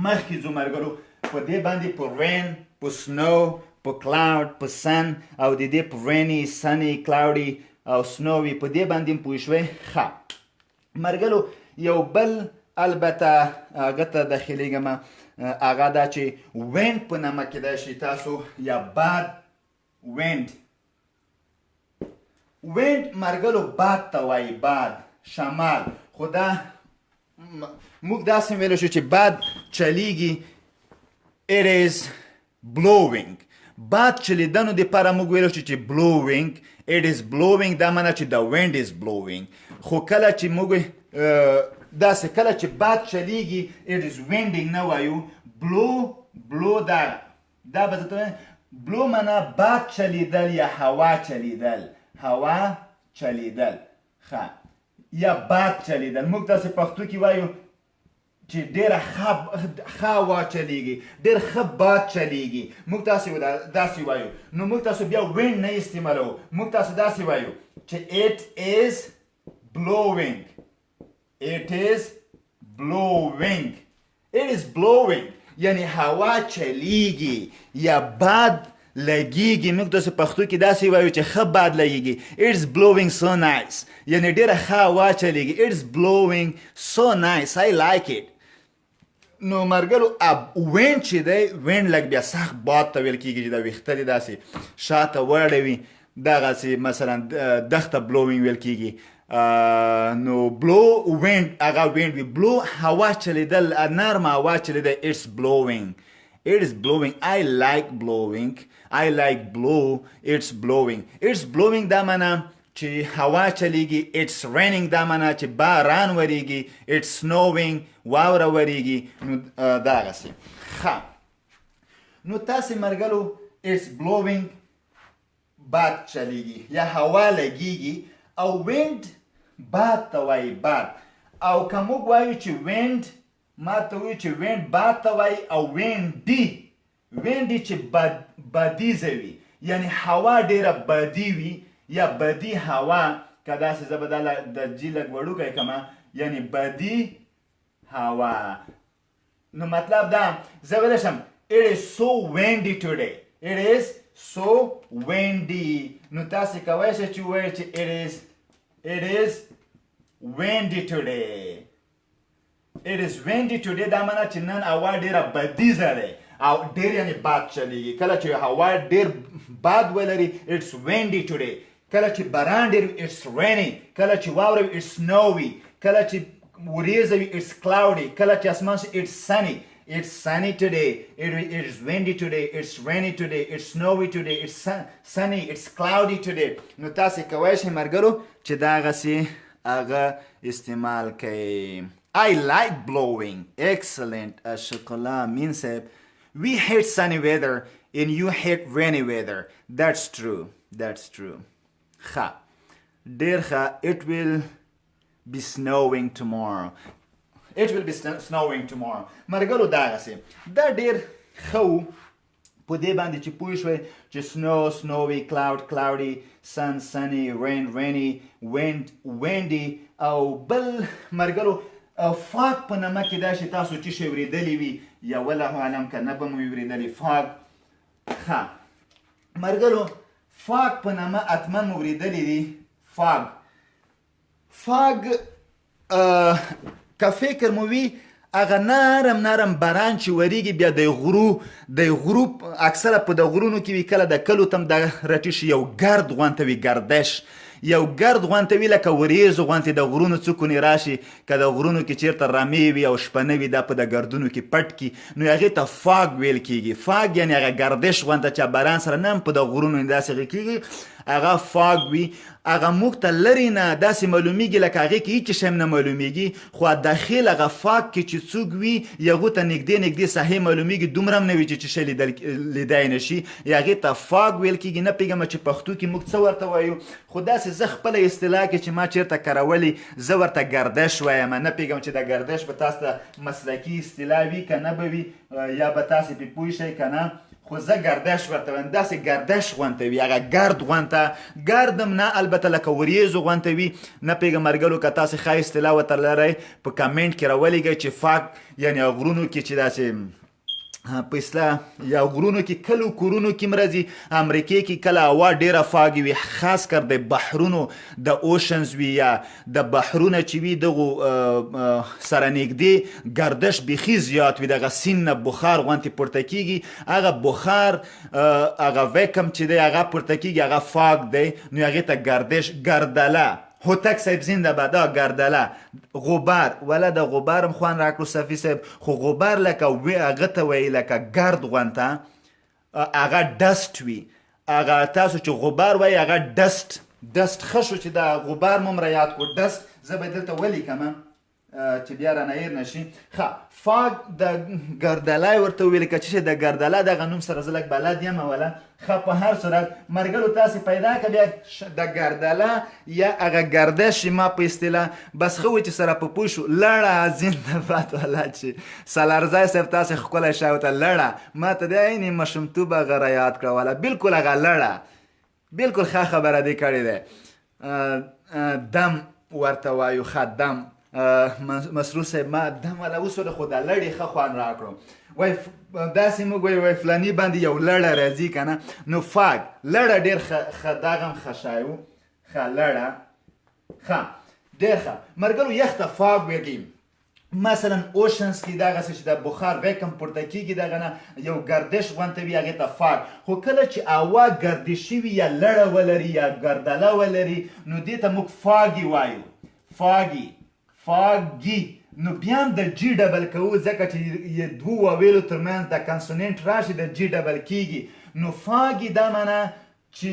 مخکې ځو ملګرو په دې باندې په rain په snow په cloud په sun او د دې په rainy sunny cloudy او snowy په دې باندې پوه شوئ ښه ملګرو یو بل البته هغه ته داخلیږم هغه دا چې wind په نامه کېدای شي تاسو یا bad wind ملګرو باد ته وایي باد شمال خو دا موږ داسې ویلی شو چې باد چلیږي it is blowing باد چلیدنو دپاره موږ ویلی شو چې blowing it is blowing دا معنی چې the wind is blowing خو کله چې موږ داسې کله چې باد چلیږي it is winding نه وایو blow دا به زه ته blow معنی باد چلیدل یا هوا چلیدل ښه یا باد چلیدل موږ داسې پښتو کې وایو چې ډېره ښه هوا چلیږي ډېر ښه باد چلیږي موږ داسې وایو نو موږ تاسو بیا وینډ نه استعمالوو موږ تاسو داسې وایو چې it is blowing یعنی هوا چلیږي یا باد لګیږي موږ تاسو پښتو کې داسې وایو چې ښه باد لګیږي it's blowing so nice یعنی ډېره ښه هوا چلیږي it's blowing so nice I like it نو ملګرو وینډ چې دی وینډ لږ بیا سخت باد ته ویل کېږي چې دا ویښته دې داسې شاته واړوي دغسې مثلا دښته blowing ویل کېږي نو بلو وینډ هغه وینډ وي بلو هوا چلیدل نرمه هوا چلیدل it's blowing I like blowing it's blowing دا معنی چې هوا چلیږي it's raining دا معنی چې باران وریږي it's snowing واوره وریږي نو دغسې ښه نو تاسې ملګرو it's blowing باد چلیږي یا هوا لګیږي او wind باد ته وایي باد او که موږ وایو چې wind ما ته وایو چې wind باد ته وایي او windy چې بادیزه وي یعنی هوا ډېره بادي وي یا بدی هوا که داسې زه به د جي لږ وړوکی کړمه یعنی بدی هوا نو مطلب دا زه ویلی شم it is so windy today نو تاسې کولی شئ چې ووایئ چې it is windy today دا معنی چې نن هوا ډېره بدیزه دی او ډېر یعنی باد چلیږي کله چې هوا ډېر باد ولري it's windy today کله چې باران ډېر it's rainy کله چې واوره it's snowy کله چې وریځه وي it's cloudy. کله چې اسمان شي it's sunny. It's sunny today. It's windy today. It's rainy today. It's snowy today. It's sunny. It's cloudy today. نو تاسې کولی شئ ملګرو چې دغسې هغه استعمال کوئ. I like blowing. Excellent. Ashokala Min said, we hate sunny weather and you hate rainy weather. That's true. That's true. Kha. Dirha, it will be snowing tomorrow. It will be snowing tomorrow. مرګلو داغسې دا ډېر ښه و په دې باندې چې پوه شوئ چې snow, snowy, cloud, cloudy, sun, sunny, rain, rainy, wind, windy او بل مرګلو فاګ په نامه کې دا چې تاسو چې شی اورېدلی وي یا والله اعلم که نه به مو اورېدلی فاګ. ښه مرګلو فاګ په نامه حتما مو اورېدلی دي. فاګ که فکر مو وي هغه نرم باران چې وریږي بیا د غرو اکثره په د غرونو کې وي کله د کلو تم د رټي شي یو ګرد غونته وي ګردش یو ګرد غونته وي لکه وریځو غونتې د غرونو څوکونې راشي که د غرونو کې چیرته رمې وي او شپنه وي دا په د ګردونو کې پټ کي نو هغې ته فاګ ویل کېږي. فاګ یعنې هغه ګردش غونته چې باران سره نه په د غرونو داسې هغې کېږي هغه فاګ وي. هغه موږ ته لرې نه داسې معلومیږي لکه هغې کې هېڅ شی نه معلومیږي خو داخل هغه فاګ کې چې څوک وي هغو ته نږدې صحیح معلومیږي دومره هم نه وي چې شی لیدای نه شي هغې ته فاګ ویل کېږي. نه پوهېږم چې پښتو کې موږ څه ورته وایو خو داسې زه خپله اصطلاح کې چې ما چېرته کارولي زه ورته ګردش وایم. نه پوهېږم چې د ګردش به تاسو ته مسلکي اصطلاح وي که نه به وي یا به تاسې پرې پوه شئ که نه خو زه ګردش ورته وایم. داسې ګردش غونته وي هغه ګرد غونته ګردم نه البته لکه وریځو غونته وي. نه پوهېږم مرګلو که تاسې ښه اصطلاح ورته لرئ په کمنټ کې راولیږئ چې فاګ یعنې غرونو کې چې داسې په اصطلاح یا غرونو کې کلو کورونو کې مرځي امریکې کې کله هوا ډیره فاګي وي خاص کر د بحرونو د اوشنز وي یا د بحرونه چې وي دغو سره نږدې ګردش بیخي زیات وي دغه سین نه بخار غونتې پورته کېږي هغه بخار هغه ویکم چې دی هغه پورته کېږي هغه فاګ دی نو هغې ته ګردش ګردله هوتک صاحب زنده باد غردله غبار ولا د غبار هم خوان راکړو صفي صاحب خو غبار لکه هغه ته وایي لکه ګرد غونته هغه ډسټ وي هغه تاسو چې غبار وایي هغه ډسټ ښه شو چې د غبار مو هم رایاد کړو ډسټ زه به دلته ولیکمه چې بیا رانه هیر نشي. ښه فاګ د ګردلای ورته وویل که چې د ګردله دغه نوم سره زه لږ بلد یم وله ښه په هر صورت مرګلو تاسې پیدا که بیا د ګردله یا هغه ګردش ما په اصطلاح بس ښه وي چې سره په پوه شو لړه زنده باد والا چې سالارزی صاحب تاسې ښکلی شی ورته لړه ما ته د عینې ماشومتوب هغه رایاد کړه والا بلکل هغه لړه بلکل ښه خبره دې کړې دی. دم ورته وایو ښه دم مسرور صاحب ما دم والا اوس ورته خو د لړې ښه خوند راکړو وای داسې موږ وایو فلاني باندې یو لړه راځي که نه نو فاګ لړه ډېر ښه دغه هم ښه شی و ښه لړه ښه ډېر ښه مرګلو یخ ته فاګ ویږي مثلا اوشنز کې دغسې چې د بخار ویکم پورته کېږي دغه نه یو ګردش غونته وي هغې ته فاګ خو کله چې هوا ګردشي وي یا لړه ولري یا ګردله ولري نو دې ته موږ فاګي وایو فاګي نو بیا هم د جي ډبل کوو ځکه چې دوو واویلو ترمنځ د کنسوننټ راشي د جي ډبل کېږي نو فاګي دا معنی چې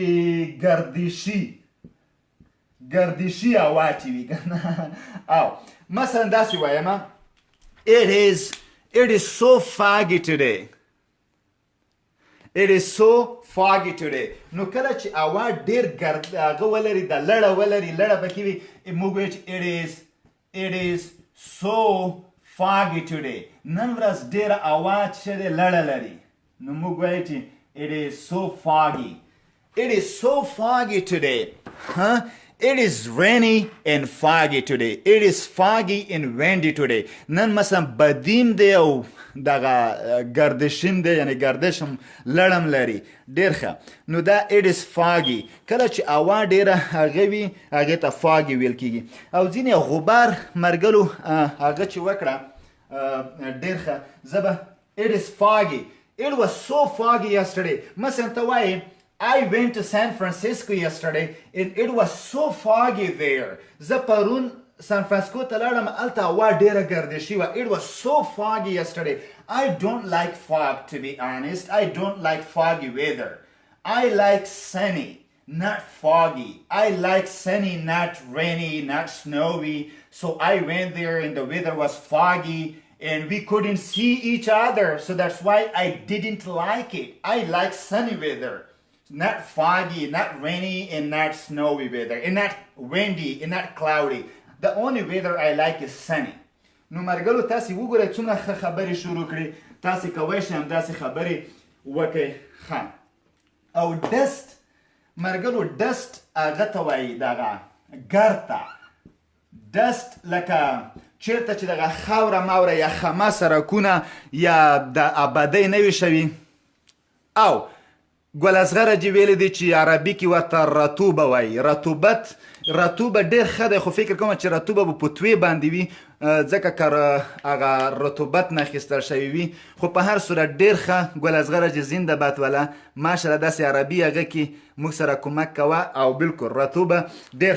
ګردشي هوا چې وي که نه او مثلا داسې وایم it is so foggy today it is so foggy today نو کله چې هوا ډېر ګرد هغه ولري د لړه ولري لړه پکې وي موږ وایو چې it is so foggy today نن ورځ ډېره هوا چې دی لړه لري نو موږ وایو چې it is so foggy today It is rainy and foggy today. It is foggy and windy today. نن مثلا بدیم دی او دغه ګردشیم دی یعنی ګردش هم لړم لري ډېر ښه نو دا it is foggy کله چې هوا ډېره هغه وي هغې ته foggy ویل کېږي او ځینې غبار مرګلو هغه چې وکړه ډېر ښه زه به it is foggy it was so foggy yesterday مثلا ته وایې I went to San Francisco yesterday and it was so foggy there. زه پرون San Francisco ته لاړم هلته هوا ډېره ګردې شوې. It was so foggy yesterday. I don't like fog, to be honest. I don't like foggy weather. I like sunny, not foggy. I like sunny, not rainy, not snowy. So I went there and the weather was foggy and we couldn't see each other. So that's why I didn't like it. I like sunny weather. Not foggy, not rainy, and not snowy weather, and not windy, and not cloudy. The only weather I like is sunny. نو مرګلو تاسې وګورئ څومره ښه خبرې شروع کړي. تاسې کولی شئ همداسې خبرې وکړئ. ښه او ډسټ مرګلو ډسټ هغه ته وایي دغه ګرد ته. ډسټ لکه چېرته چې دغه خاوره ماوره یا خمه سړکونه یا د ابادۍ نه وي شوي. او ګل اصغره جي ویلی دی چې عربي کې ورته رطوبه وایي. رطوبه ډېر ښه دی خو فکر کوم چې رطوبه به په توی باندې وي ځکه که هغه رطوبت نه اخیستل شوي وي. خو په هر صورت ډېر ښه ګل اصغره جي زنده باد والا ماشاءالله داسې عربي هغه کې موږ سره کومک کوه او بالکل رطوبه ډېر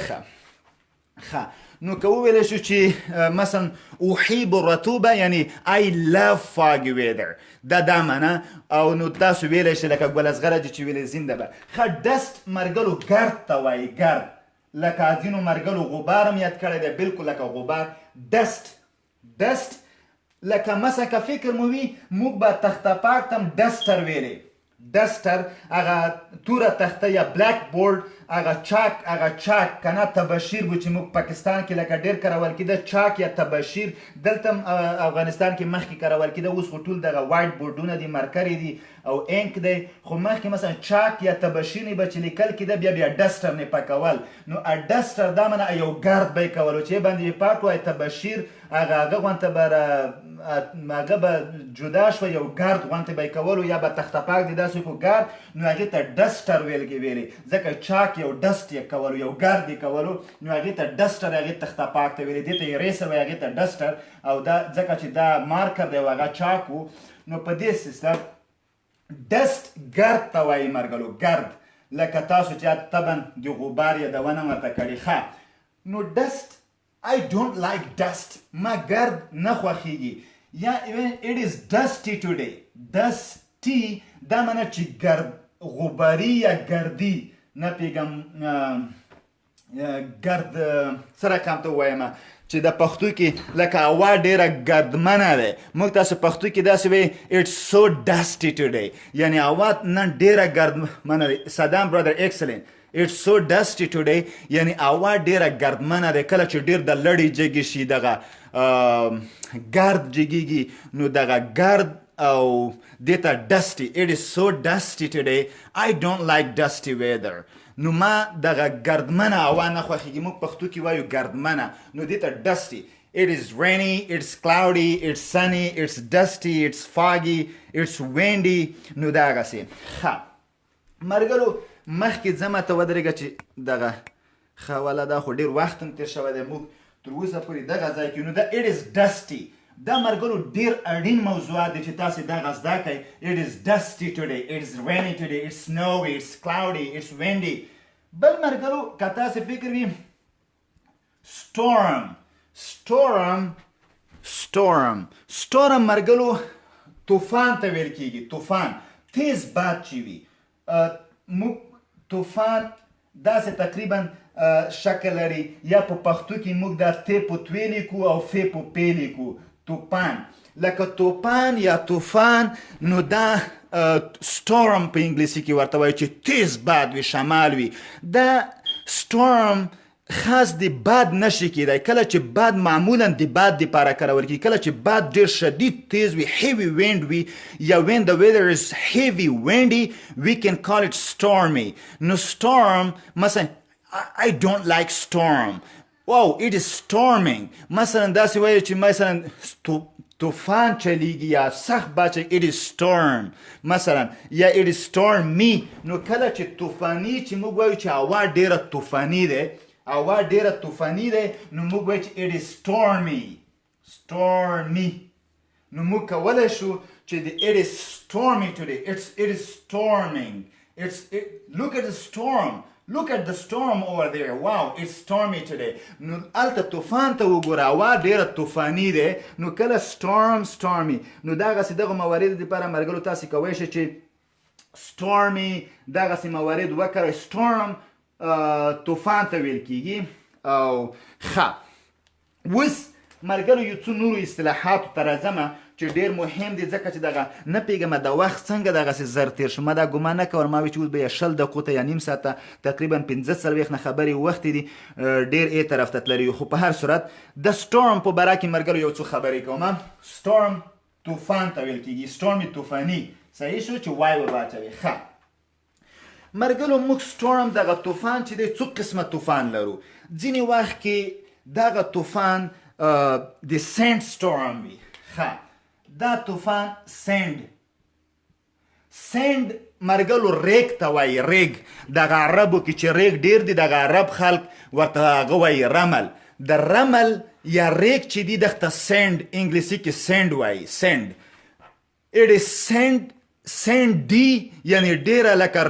ښه. نو که وویلی شو چې مثلا احب الرطوبه یعنی I love foggy weather دا معنا. او نو تاسو ویلی شئ لکه ګل اصغره جي چې ویلی زنده باد. ښه ډسټ مرګلو ګرد ته وایي. ګرد لکه ځینو مرګلو غبار هم یاد کړی دی بالکل لکه غبار. ډسټ لکه مثلا که فکر مو وي موږ به تخته پاک ته هم ډسټر ویلی. ډسټر هغه توره تخته یا بلیک بورډ هغه چاک کنه تبشیر بو چې موږ پاکستان کې لکه ډېر کارول کېده چاک یا تبشیر. دلته افغانستان کې مخکې کارول کېده. اوس خو ټول دغه وایټ بورډونه دي مرکرې دي او انک دی. خو مخکې مثلا چاک یا تبشیر نه به چې لیکل کېده بیا ډسټر نه پاکول. نو ډسټر دا معنی یو ګرد به یې کولو چې باندې پاک وای. تبشیر هغه غونته هغه به جدا شوه یو ګرد غونته به یې کولو یا به تخته پاک دی داسې کو ګرد. نو هغې ته ډسټر ویلې ځکه چاک یو ډسټ یې کولو یو ګرد یې کولو. نو هغې ته ډسټر هغې تخته پاک ته ویلې. دې ته اریسر وایي هغې ته ډسټر. او دا ځکه چې دا مارکر دی او هغه چاک و. نو په دې سیستم ډسټ ګرد ته وایي مرګلو. ګرد لکه تاسو چې طبعا د غبار یادونه ورته کړې. ښه نو ډسټ I don't like dust. ما ګرد نه خوښېږي. یا it is dusty today. dusty دا معنی چې ګرد غباري یا ګردي نه پیږم ګرد سره کام ته ووایم چې د پښتو کې لکه هوا ډېره ګردمنه دی. موږ تاسو پښتو کې داسې وایي it's so dusty today یعنی هوا نن ډېره ګردمنه دی. صدام برادر excellent. It's so dusty today یعنی هوا ډېره ګردمنه دی. کله چې ډېر د لړې جګې شي دغه ګرد جګېږي نو دغه ګرد او دې ته dusty. It is so dusty today. I don't like dusty weather. نو ما دغه ګردمنه هوا نه خوښېږي. موږ پښتو کې وایو ګردمنه. نو دې ته dusty. It is rainy, it's cloudy, it's sunny, it's dusty, it's foggy, it's windy. نو دغسې. ښه مرګلو مخکې ځمه ته ودرېږه چې دغه ښه والا دا خو ډېر وخت هم تېر شوی دی. موږ تر اوسه پورې دغه ځای کې نو دا it is dusty. دا مرګلو ډېر اړین موضوعات دی چې تاسې دغه زده کړئ. It is dusty today, it is rainy today, it's snowy, it's cloudy, it's windy. بل مرګلو که تاسې فکر وي storm مرګلو طوفان ته ویل کېږي. طوفان تیز باد چې وي. موږ طوفان داسې تقریبا شکل لري یا په پښتو کې موږ دا ت په توی لیکو او ف په پ لیکو. طوفان لکه طوفان یا طوفان نو دا storm په انګلیسي کې ورته وایي چې تیز باد وي شمال وي. دا storm خاص د باد نشي کېدی. کله چې باد معمولا د باد دپاره کارول کېږي. کله چې باد ډېر شدید تیز وي heavy wind وي یا when the weather is heavy windy we can call it stormy. نو storm مثلا I don't like storm. Wow, it is storming. مثلا داسې وایي چې مثلا طوفان چلیږي یا سخت باد چلیږي. it is storm مثلا یا it is stormy. نو کله چې طوفاني چې موږ وایو چې هوا ډېره طوفاني دی هوا ډېره طوفاني دی نو موږ وایو چې it is stormy. نو موږ کولی شو چې it is stormy today. It is storming. Look at the storm. Look at the storm over there. Wow, it's stormy today. نو الته طوفان ته وګوره، هوا ډیره طوفاني ده. نو کله stormy. نو دغسې دغه موارد دپاره ملګرو تاسې کولی شئ چې stormy دغسې موارد وکړئ. storm طوفان ته ویل کېږي. او ښه اوس ملګرو یو څو نورو اصطلاحاتو ته راځمه چې ډېر مهم دي، ځکه چې دغه نه پوهېږم د وخت څنګه دغسې زر تېر شو. ما دا ګمان نه کوم، ما وی چې اوس به یې 20 دقیقو ته یا نیم ساعته تقریبا 45 نه خبرې وخت دي ډېر ای طرف ته تللي. خو په هر صورت د storm په باره کې ملګرو یو څو خبرې کوم. storm طوفان ته ویل کېږي. stormy طوفاني صحیح شو چې وای ور واچوي. ښه ملګرو موږ storm دغه طوفان چې دی څو قسمه طوفان لرو. ځینې وخت کې دغه طوفان د sand storm وي. ښه دا طوفان سند مرګلو ریګ ته وایي. ریګ دغه عربو کې چې ریګ ډیر دي، دغه عرب خلک ورته هغه وایي رمل. د رمل یا ریګ چې دي دغه سند انګلیسي کې سند وایي. سند it is sandy یعنی ډیره لکه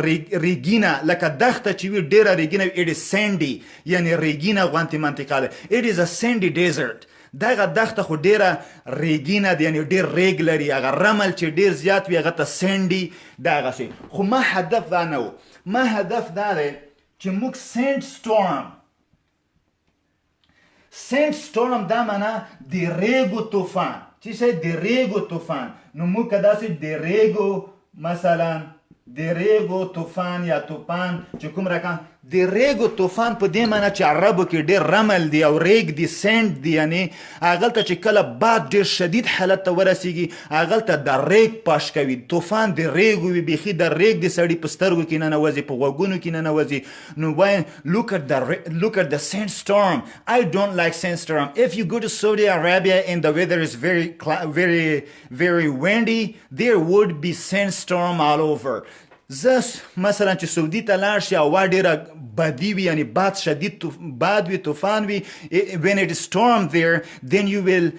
ریګینه، لکه دښته چې وي ډیره ریګینه. it is sandy یعنی ریګینه غوندې منطقه ده. it is a sandy desert. دغه دښته خو ډیره ریګینه ده، یعنی ډیر ریګ لري. هغه رمل چې ډیر زیات وي هغه ته سینډي دغسې. خو ما هدف دا نه و. ما هدف دا دی چې موږ سینډ سټورم دا معنا د ریګو طوفان. چې شی د ریګو طوفان. نو موږ که داسې د ریګو مثلا د ریګو طوفان یا طوفان چې کوم رقم د ریګو طوفان په دې معنی چې عربو کې ډېر رمل دی او ریګ دی سینډ دی، یعنی هغلته چې کله باد ډېر شدید حالت ته ورسیږي هغلته د ریګ پاش کوي. طوفان د ریګو وي، بیخي د ریګ د سړي په سترګو کې ننوځي، په غوږونو کې ننوځي. نو وایي look at the sandstorm. I don't like sandstorm. If you go to Saudi Arabia and the weather is very windy, there would be sandstorm all over. زه مثلا چې سعودي ته لاړ شي هوا ډېره بدي وي، یعنی باد شدید باد وي، طوفان وي. when it is storm there then you will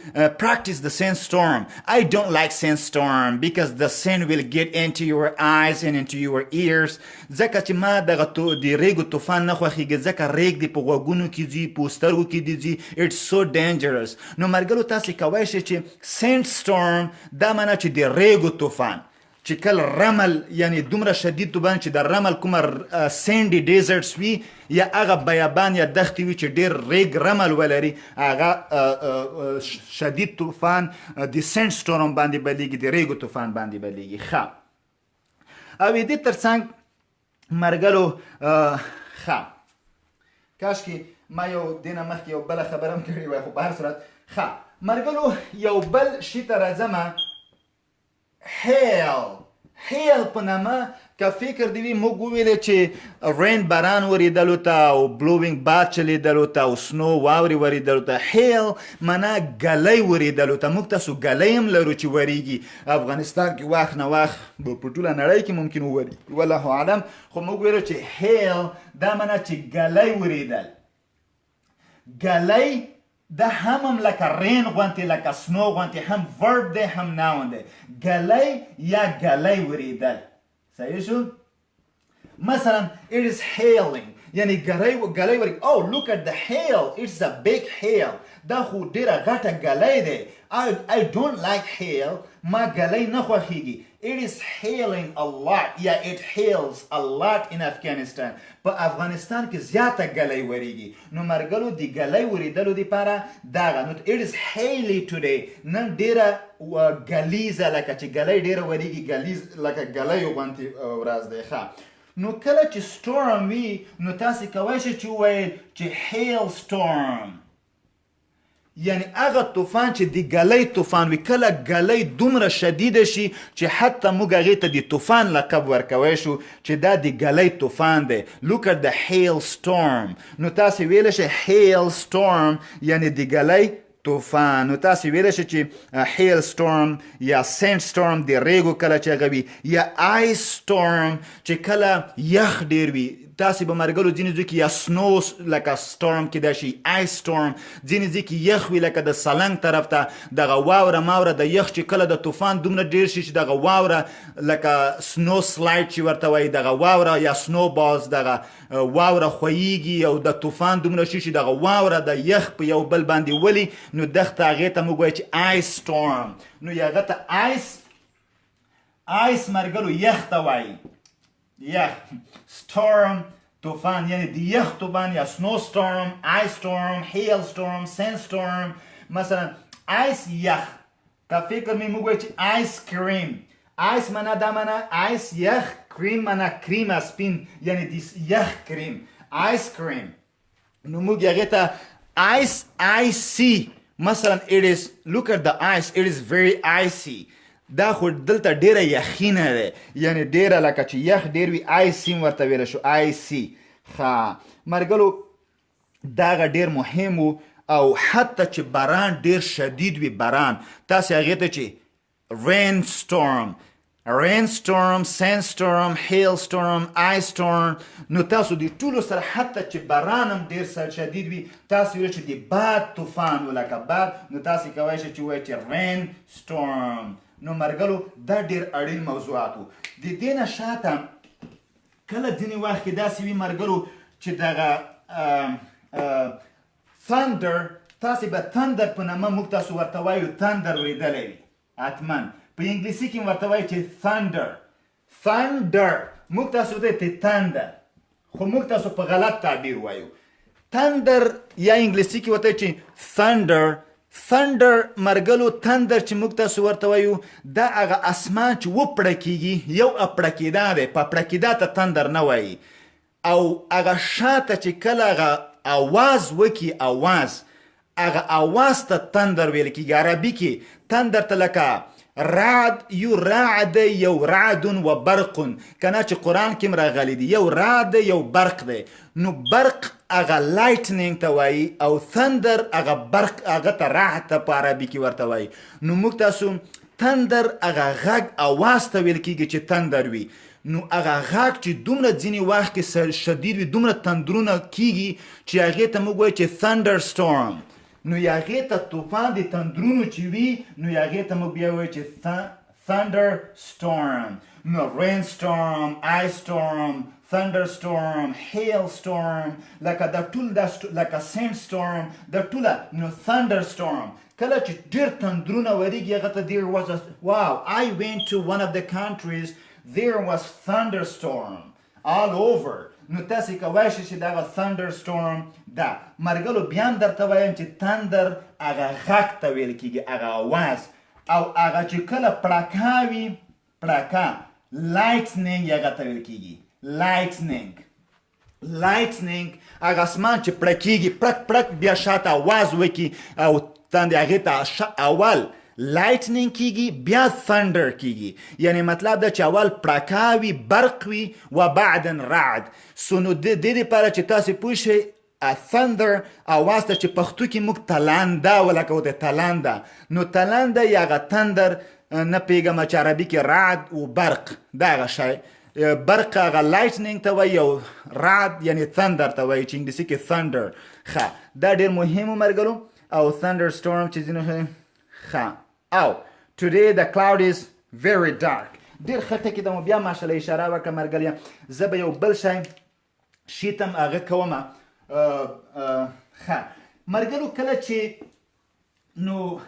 practice the sandstorm. I don't like sandstorm because the sand will get into your eyes and into your ears. ځکه چې ما دغه د ریګو طوفان نه خوښېږي، ځکه ریګ دی په غوږونو کې ځي، په سترګو کې دي ځي. it's so dangerous. نو ملګرو تاسې کولی شئ چې sandstorm دا معنا چې د ریګو طوفان چې کله رمل یعنی دومره شدید طوفان چې د رمل کومه سینډي ډیزرټس وي یا هغه بیابان یا دښتې وي چې ډېر ریګ رمل ولري، هغه شدید طوفان د سینډ سټورم باندې بدلیږي، د ریګو طوفان باندې بدلیږي. ښه او دې تر څنګ مرګلو ښه کاشکې ما یو دې نه مخکې یو بله خبره هم کړې وای، خو په هر صورت ښه مرګلو یو بل شي ته راځمه. hail په نامه که فکر دی وي موږ وویلې چې رین باران ورېدلو ته او بلووینګ باد چلیدلو ته او سنو واورې ورېدلو ته. hail معنا ګلی ورېدلو ته. موږ تاسو ګلی هم لرو چې ورېږي افغانستان کې وخت نه وخت په ټوله نړۍ کې ممکن ووري والله اعلم، خو موږ ویلو چې hail دا معنا چې ګلی ورېدل. ګلی دا هم لکه رین غوانتې لکه سنو غوانتې هم ورب دی هم ناون دی. ګلی یا ګلی ورېدل صحیح شو. مثلا it is hailing یعنی ګلی ورېږي. oh look at the hail, it's a big hail. دا خو ډېره غټه ګلی دی. I don't like hail. ما ګلی نه خوښېږي. it is hailing a lot. yeah it hails a lot in Afghanistan. په افغانستان کې زیاته ګلی ورېږي. نو مرګلو د ګلی ورېدلو دپاره دغه نو it is haily today. نن ډېره ګلیزه لکه چې ګلی ډېره ورېږي، ګلیز لکه ګلیو غوندې ورځ دی. ښه نو کله چې storm وي نو تاسې کولی شئ چې وویل چې hail storm یعنی هغه طوفان چې د ګلی طوفان وي. کله ګلی دومره شدیده شي چې حتی موږ هغې ته د طوفان لقب ورکوی شو چې دا د ګلی طوفان دی. look at the hail storm. نو تاسې ویلی شئ hail storm یعنی د ګلی طوفان. نو تاسې ویلی شئ چې hail storm یا sand storm د ریګو کله چې هغه وي، یا ice storm چې کله یخ ډېر وي. تاسې به مرګلو ځینې ځای کې یا سنو لکه سټورم کیدای شي آیس سټورم، ځینې ځای کې یخ وي لکه د سلنګ طرف ته دغه واوره د یخ چې کله د طوفان دومره ډیر شي چې دغه واوره لکه سنو سلایډ چې ورته وایي دغه واوره یا سنو بالز دغه واوره خویږي او د طوفان دومره شي چې دغه واوره د یخ په یو بل باندې ولي، نو دغه هغې ته موږ وایو چې آیس سټورم. نو هغه ته آیس مرګلو یخ ته وایي، یخ. سټورم طوفان یعنی د یخ طوفان یا سنو سټورم، آیس سټورم، هیل سټورم، سین سټورم. مثلا آیس یخ تا فکر می موږ چې آیس کریم، آیس معنا دا معنا آیس یخ، کریم معنا کریم سپین یعنی د یخ کریم، آیس کریم. نو موږ هغه ته آیس آیسی. مثلا it is look at the ice, it is very icy. دا خو دلته ډیره یخینه ده، یعنی ډیره لکه چې یخ ډیر وي آیسی ورته ویل شو آیسی. ښه مرګلو دغه ډیر مهم و. او حتی چې باران ډیر شدید وي، باران تاسې هغې ته چې رین سټورم، رین سټورم، سین سټورم، هیل سټورم، آیس سټورم، نو تاسو د ټولو سره حتی چې باران هم ډیر شدید وي تاسو ویل چې د باد طوفان ولکه باد، نو تاسې کولی شئ چې ووایئ چې رین سټورم. نو مرګلو دا ډیر اړین موضوعات وو. د دې نه شاته کله ځینې وخت کې داسې وي مرګلو چې دغه ثندر، تاسې به تندر په نامه موږ تاسو ورته وایو تندر وریدلی وي حتما. په انګلیسي کې ورته وایي چې ثندر، ثندر موږ تاسو ته تندر، خو موږ تاسو په غلط تعبیر وایو. تندر یا انګلیسي کې ورته چې ثندر. ثندر مرګلو تندر چې موږ تاسو ورته وایو دا هغه اسمان چې وپړکېږي، یو اپړکېدا دی، په پړکېدا ته تندر نه وایي. او هغه شاته چې کله هغه آواز وکي، آواز هغه آواز ته تندر ویل کېږي. عربي کې تندر ته لکه رعد، یو رعد یو رعد و برق، کنه چې قرآن کې راغلی دی یو رعد یو برق دی. نو برق هغه لایټنینګ ته وایي او تندر هغه برق هغه ته رعد ته په عربي کې ورته وایي. نو موږ تاسو تندر هغه غږ آواز ته ویل کېږي چې تندر وي. نو هغه غږ چې دومره ځینې وخت کې شدید وي، دومره تندرونه کېږي چې هغې ته موږ وایو چې ثندر سټورم. نو هغې ته طوفان د تندرونو چې وي، نو هغې ته موږ بیا وایو چې ثندر سټورم. نو رین سټورم، آیس سټورم، ثندر سټورم، هیل سټورم، لکه دا ټول لکه سینډ سټورم دا ټوله. نو ثندر سټورم کله چې ډېر تندرونه ورېږي هغه ته there was a wow, I went to one of the countries, there was thunderstorm all over. نو تاسې کولی شئ چې دغه ثندر سټورم ده. مرګلو بیا هم درته وایم چې تندر هغه غږ ته ویل کېږي، هغه آواز. او هغه چې کله پړکه وي، پړکه لایټنینګ هغه ته ویل کېږي، لایټنینګ. لایټنینګ هغه اسمان چې پړکېږي، پړک پړک بیا شاته آواز وکړي او تندې هغې ته اول لایټنینګ کیږي بیا ثندر کیږي. یعنی مطلب دا چې اول پړکه وي، برق وي و بعدن رعد. سو نو د دې لپاره چې تاسې پوه شئ ثندر اواز ته چې پښتو کې موږ تلنده ولکه وته تلنده، نو تلنده یا هغه تندر نه پوهېږم چې عربي کې رعد و برق دغه شی. برق هغه لایټنینګ ته وایي او رعد یعنی ثندر ته وایي چې انګلیسي کې ثندر. ښه دا ډېر مهم و مرګلو. او ثندر سټورم چې ځینې ښه. او today the cloud is very dark. ډېر ښه ټکي ده. مو بیا ماشاءالله اشاره وکړه مرګلیا. زه به یو بل شي ته هغه کومه. ښه مرګلو کله چې نو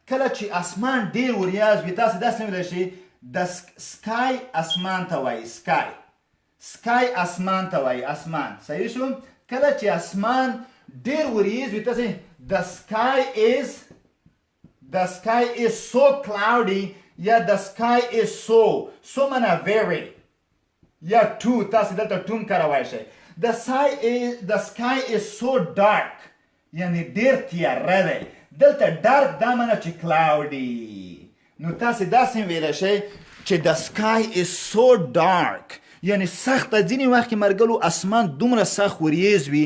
کله چې اسمان ډېر وریاز وي تاسې داسې ویلی شئ د سکای اسمان ته وایي، سکای. سکای اسمان ته وایي، اسمان. صحیح شو؟ کله چې اسمان ډېر وریز وي تاسې the sky is so cloudy یا the sky is so معنا very یا to تاسې دلته ټون کارولی شئ. the sky is so dark یعنی ډېر تیاره دی. دلته ډارک دا معنا چې cloudy. نو تاسې داسې ویلی شئ چې the sky is so dark یعنی سخته. ځینې وخت کې مرګلو اسمان دومره سخت وریز وي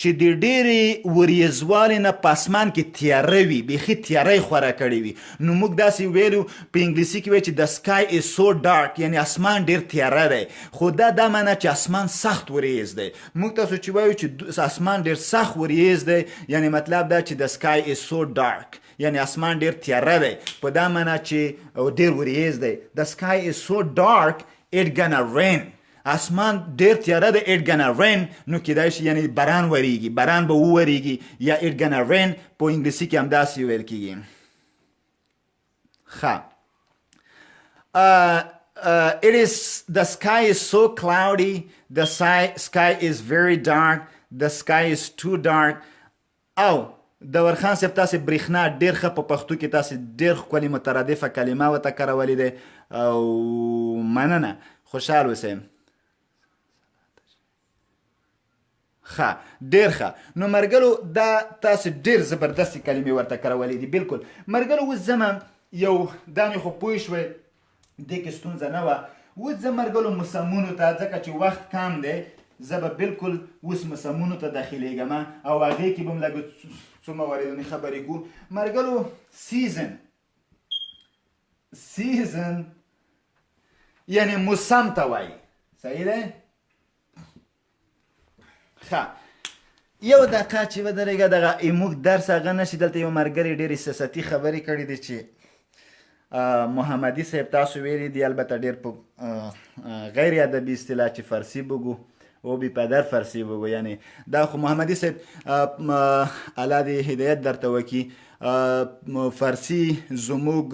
چې د ډېرې وریځوالې نه په اسمان کې تیاره وي، بیخي تیاری خوره کړې وي. نو موږ داسې ویلو په انګلیسي کې وایي چې the sky is so dark، یعنی اسمان ډېر تیاره دی. خو دا معنا چې اسمان سخت وریځ دی. موږ تاسو چې وایو چې اسمان ډېر سخت وریځ دی، یعنی مطلب دا چې the sky is so dark، یعنی اسمان ډېر تیاره دی، په دا معنا چې ډېر وریځ دی. the sky is so dark it gonna rain، اسمان ډیر تیاره ده، it gonna rain، نو کیدای شي یعنی باران وریږي، باران به وریږي، یا it gonna rain په انګلیسي کې هم داسې ویل کیږي. ښه it is the sky is so cloudy، the sky is very dark، the sky is too dark. او دور خان صاحب تاسې برېښنا ډېر ښه په پښتو کې تاسې ډېر ښکلې مترادفه کلمه ورته کارولې ده، او مننه، خوشحال اوسئ. ښه ډېر ښه. نو مرګلو دا تاسې ډېر زبردستې کلمې ورته کارولې دي. بالکل مرګلو اوس ځمه یو دانې خو پوه شوئ دې کې ستونزه نه وه. اوس ځه مرګلو موسمونو ته، ځکه چې وخت کم دی، زه به بالکل اوس موسمونو ته داخلېږم او هغې کې به م لږ څو مواردونې خبرې کوو. مرګلو سیزن یعنی موسم ته وایي، صحیح دی؟ ښه یو دقیقه چې ودرېږه، دغه موږ درس هغه نه شي. دلته یو ملګري ډېرې احساساتي خبرې کړې دي چې محمدي صاحب تاسو ویلي دي، البته ډېر په غیر ادبي اصطلاح چې فارسي بگو او بی پدر فارسی بگو، یعنی دا خو محمدي صاحب الله دې هدایت درته وکړي، فارسی زموږ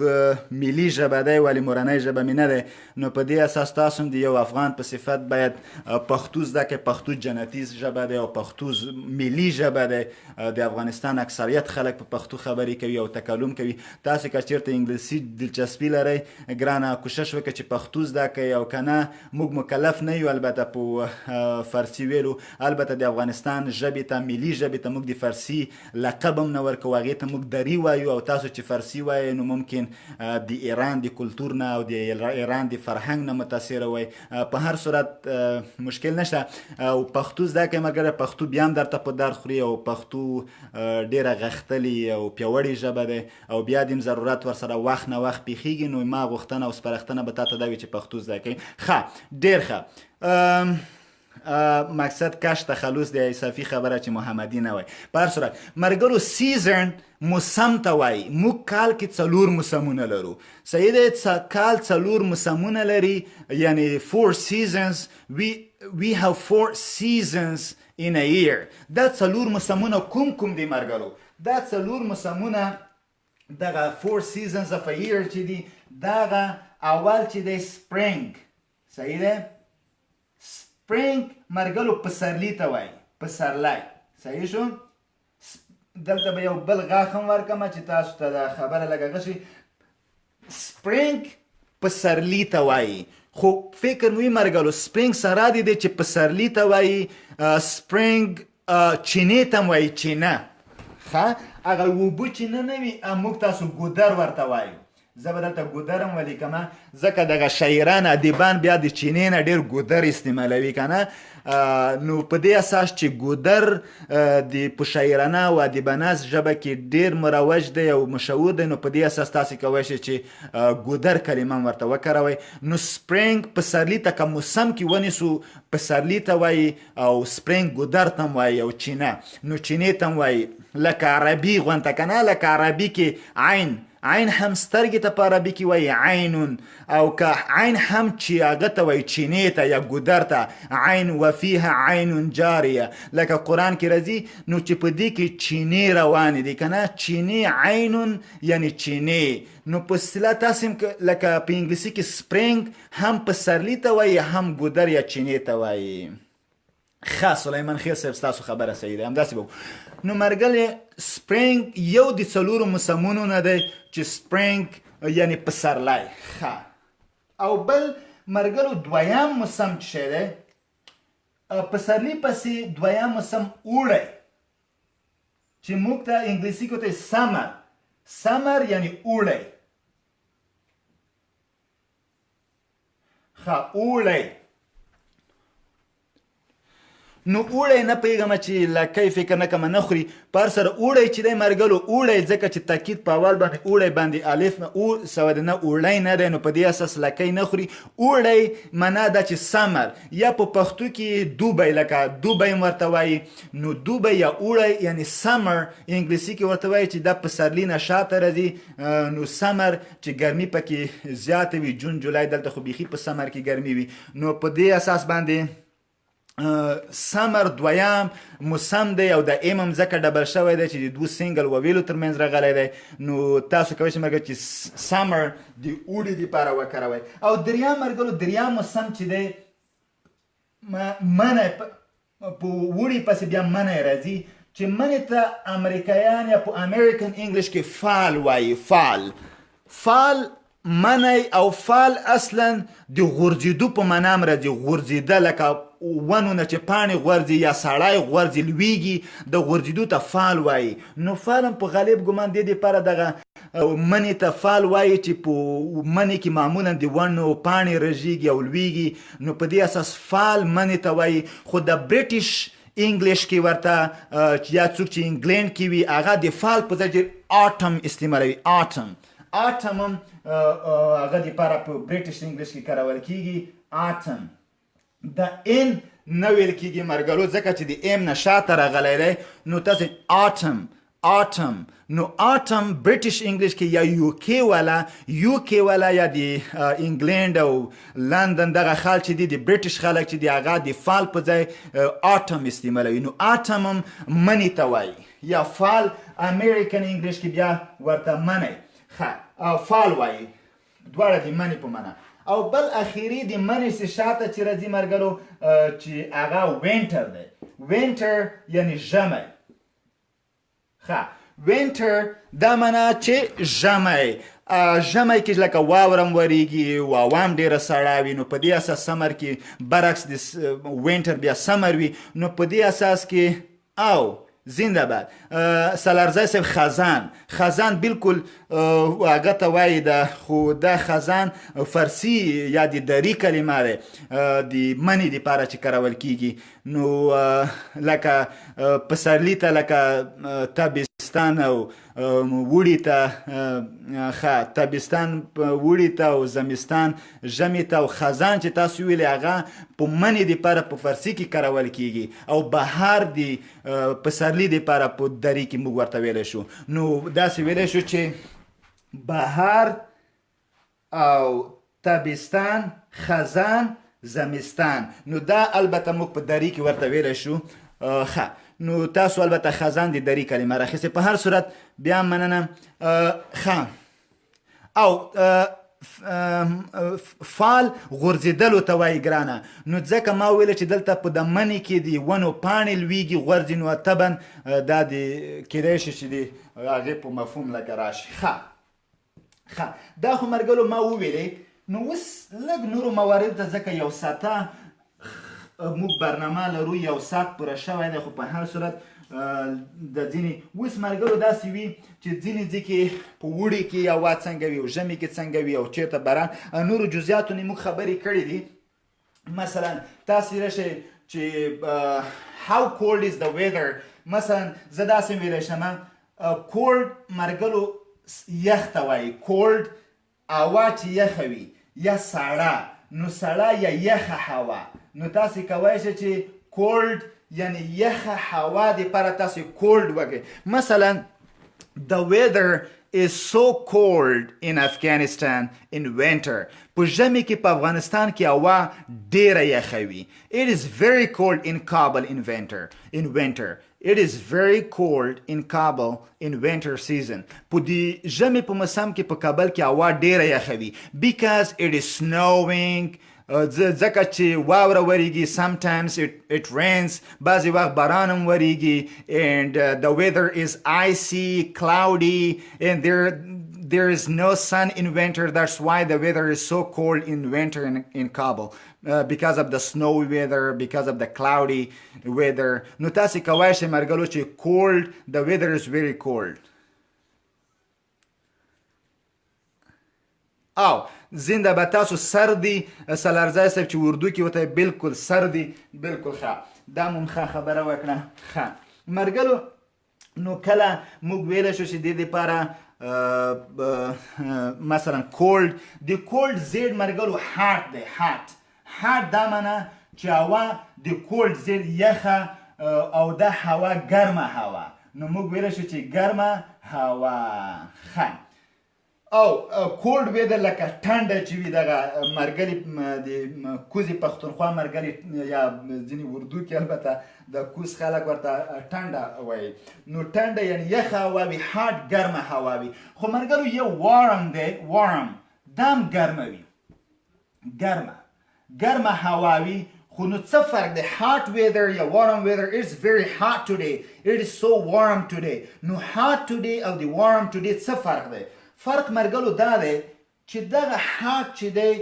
ملي ژبه دی ولې مورنۍ ژبه مې نه دی. نو په دې اساس تاسو هم د یو افغان په صفت باید پښتو زده کړئ. پښتو جنتي ژبه دی او پښتو ملي ژبه دی. د افغانستان اکثریت خلک په پښتو خبرې کوي او تکلم کوي. تاسو که چېرته انګلیسي دلچسپي لرئ ګرانه کوشش وکړئ چې پښتو زده کړئ، او که نه موږ مکلف نه یو البته په فارسي ویلو. البته د افغانستان ژبې ته، ملي ژبې ته موږ د فارسي لقب هم نه ورکوو، هغې ته موږ دری وایو، او تاسو چې فارسي وایئ نو ممکن د ایران د کلتور نه او د ایران د فرهنګ نه متاثره وای. په هر صورت مشکل نشته. او پښتو زده کړئ ملګری، پښتو بیا هم درته په در خوري، او پښتو ډېره غښتلې او پیاوړې ژبه ده، او بیا د ضرورت ورسره وخت نه وخت پیښیږي. نو ما غوښتنه او سپارښتنه به تاته دا وي چې پښتو زده کړئ. ښه ډېر ښه. مقصد کش تخلص دی، صافي خبره چې محمدي نه وای. په هر صورت مرګرو سیزن موسم ته وایي. موږ کال کې 4 موسمونه لرو، صحیح دی؟ کال 4 موسمونه لري، یعنی 4 seasons. we have 4 seasons in a year. دا 4 موسمونه کوم دی مرګرو؟ دا 4 موسمونه دغه 4 seasons of a year چې دي، دغه اول چې دی spring، صحیح دی؟ سپرینګ مرګلو پسرلی ته وایي، پسرلی، صحیح شو؟ دلته به یو بل غاښ هم ورکړم چې تاسو ته دا خبره لږه ښه شي. سپرینګ پسرلی ته وایي، خو فکر مو وي مرګلو سپرینګ سره دی چې پسرلی ته وایي. سپرینګ چینې ته هم وایي، چینه. ښه هغه اوبه چینه نه وي، موږ تاسو ګودر ورته وایو. زه به دلته ګودر هم ولیکمه، ځکه دغه شاعران ادیبان بیا د چینې نه ډېر ګودر استعمالوي که نه. نو په دې اساس چې ګودر په شاعرانه او ادیبانه ژبه کې ډېر مروج دی او مشهور دی، نو په دې اساس تاسې کولی شئ چې ګودر کلمه هم ورته وکاروئ. نو سپرینګ پسرلي ته که موسم کې ونیسو پسرلي ته وایي، او سپرینګ ګودر ته هم وایي، او چینه نو چینې ته هم وایي. لکه عربي غونته که نه، لکه عربي کې عین هم سترګې ته په عربي کې وایي عینون، او که عین هم چې هغه ته وایي چینې ته یا ګودر ته عین وفیها عین جاریه. لکه قرآن کې راځي نو چې په دې کې چینې روانې دي که نه، چینې عینون یعنی چینې. نو په اصطلاح تاسې لکه په انګلیسي کې سپرینګ هم پسرلي ته وایي، هم ګودر یا چینې ته وایي. ښه سلیمان خیل صاحب ستاسو خبره صحیح ده، همداسې به. نو مرګلې سپرینګ یو د 4 موسمونو نه دی چې سپرینګ یعنی پسرلی. ښه او بل مرګلو دویم موسم چې دی پسرلی پسې دویم موسم اوړی، چې موږ ته انګلیسي کې ته سمر یعنی اوړی. ښه اوړی. نو اوړی نه پوهېږم چې لکۍ فکر نه کوم نه خوري په هر سره اوړی چې دی مرګلو اوړی ځکه چې تاکید په اول باندې اوړی باندې الف نه سوده نه اوړی نه دی نو په دې اساس لکۍ نه خوري اوړی معنا ده چې سمر یا په پښتو کې دوبی لکه دوبی ورته وایي نو دوبی یا اوړی یعنی سمر انګلیسي کې ورته وایي چې دا پسرلي نه شاته راځي نو سمر چې ګرمي پکې زیاته وي جون جولای دلته خو بیخي په سمر کې ګرمي وي نو په دې اساس باندې سمر دویم موسم دی او د ایم هم ځکه ډبل شوی دی چې د دوه سینګل وویلو ترمنځ راغلی دی نو تاسو کولی شئ مرګلو چې سمر د اوړي دپاره وکاروئ او دریم مرګلو دریم موسم چې دی منی په اوړي پسې بیا منی راځي چې منی ته امریکایان یا په امریکن انګلیش کې فال وایي فال منی او فال اصلا د غورځېدو په معنا هم راځي غورځېده لکه ونونه چې پاڼې غورځي یا سړی غورځي لویږي د غورځېدو ته فال وایي نو فال هم په غالب ګمان دې دپاره دغه مني ته فال وایي چې په مني کې معمولا د ونو پاڼې رژېږي او لویږي نو په دې اساس فال مني ته وایي خو د برټش انګلیش کې ورته یا څوک چې انګلینډ کې وي هغه د فال په ځای آټم استعمالوي آټم هم هغه دپاره په برټش انګلیش کې کارول کېږي آټم د ان نه ویل کېږي مرګلو ځکه چې د ام نه شاته راغلی دی نو تاسې آټم نو آټم برټش انګلیش کې یا یوکې والا یا د انګلینډ او لندن دغه خلک چې دي د برټش خلک چې دي هغه د فال په ځای آټم استعمالوي نو آټم هم مني ته وایي یا فال امریکن انګلیش کې بیا ورته منی ښه فال وایي دواړه د مني په معنا او بل اخیری د منی سه شاته چې راځي مرګلو چې هغه وینټر دی وینټر یعنی ژمی وینټر دا معنا چې ژمی کې لکه واورم وریږي واوام ډیره سړه وي نو په دې اساس سمر کې برعکس د وینټر بیا سمر وي نو په دې اساس کې او زنده باد سالارزی صاحب خزان بالکل هغه ته وایي ده خو دا خزان فارسي یا د دري کلمه ده د مني دپاره چې کارول کېږي نو لکه پسرلي ته لکه تابستان او وړي ته تابستان وړي ته او زمستان ژمي ته او خزان چې تاسو ویلې هغه په مني دپاره په فارسي کې کارول کېږي او بهار د پسرلي دپاره په دري کې موږ ورته ویلی شو نو داسې ویلی شو چې بهار او تابستان خزان زمستان نو دا البته موږ په دري کې ورته ویلی شو نو تاسو البته خزان د دري کلمه راخیستې په هر صورت بیا مننه او فال غورځېدلو ته وایي ګرانه نو ځکه ما ویله چې دلته په د مني کې د ونو پاڼې لویږي غورځي نو طبعا دا د کیدای شي چې د هغې په مفهوم لکه راشي دا خو مرګلو ما وویلې نو اوس لږ نورو مواردو ته ځکه یو ساعته موږ برنامه لرو یو ساعت پوره شوی دی خو په هر صورت د ځینې اوس مرګلو داسې وي چې ځینې ځای کې په وړي کې هوا څنګه وي او ژمي کې څنګه وي او چېرته باران نورو جزیاتو نه موږ خبرې کړې دي مثلا تاسې راشئ چې how cold is the weather مثلا زه داسې ویلی شم cold مرګلو یخ ته وایي cold هوا چې یخه وي یا ساړه نو ساړه یا یخه هوا نو تاسې کولی شئ چې cold یعنی یخه هوا دپاره تاسې cold وکړئ مثلا the weather is so cold in Afghanistan in winter په ژمي کې په افغانستان کې هوا ډیره یخه وي it is very cold in Kabul in winter it is very cold in Kabul in winter season په د ژمي په موسم کې په کابل کې هوا ډیره یخه وي because it is snowing ځکه چې واوره وریږي sometimes it rains بعضې وخت باران هم وریږي and the weather is icy cloudy and there is no sun in winter that's why the weather is so cold in winter in Kabul because of the snowy weather because of the cloudy weather نو تاسې کولی شئ مرګلو چې cold the weather is very cold او زنده به تاسو سر دی سالارزای صاحب چې اردو کې وته بالکل سر دی بالکل ښه دا مون ښه خبره وکړه ښه مرګلو نو کله موږ ویلی شو چې دې دپاره مثلا کولډ د کولډ زیډ مرګلو هارت دی هارت دا معنی چې هوا د کولډ زیډ یخه او د هوا ګرمه هوا نو موږ ویلی شو چې ګرمه هوا ښه او کولډ ویدر لکه ټنډه چې وي دغه مرګلي د کوزي پښتونخوا مرګلي یا ځینې اردو کې البته د کوز خلک ورته ټنډه وایي نو ټنډه یعنی یخه هوا وي هاټ ګرمه هوا وي خو مرګلو یو وارم دی وارم دا هم ګرمه وي ګرمه هوا وي خو نو څه فرق دی hot weather یا warm weather it's very hot today it is so warm today نو hot today او د warm today څه فرق دی فرق مرګلو دا دی چې دغه هاټ چې دی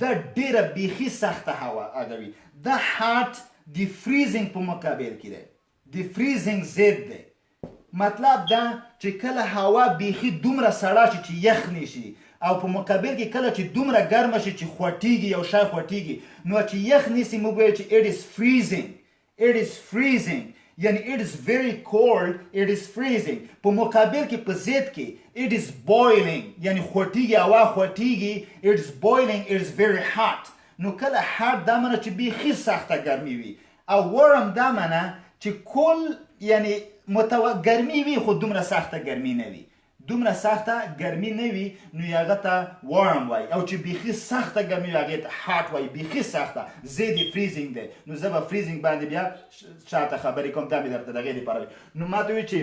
دا ډیره بیخي سخته هوا اګوي دا هاټ د فریزینګ په مقابل کې دی د فریزینګ ضد دی مطلب دا چې کله هوا بیخي دومره سړه شي چې یخ نشي او په مقابل کې کله چې دومره ګرمه شي چې خوټیږي یو شی خوټیږي نو چې یخ نیسي موږ وایو چې it is freezing یعنی it is very cold it is freezing په مقابل کې په ضد کې it is boiling یعنی خوټیږي هوا خوټیږي it is boiling it is very hot نو کله hot دا معنی چې بیخي سخته ګرمي وي او warm دا معنی چې کل یعنی ګرمي وي خو دومره سخته ګرمي نه وي دومره سخته ګرمي نه وي نو هغه ته وارم وایي او چې بیخي سخته ګرمي وي هغې ته هاټ وایي بیخي سخته ضد یې فریزینګ دی نو زه به فریزینګ باندې بیا شاته خبرې کوم دا مې درته دغې دپاره وي نو ما ته وایي چې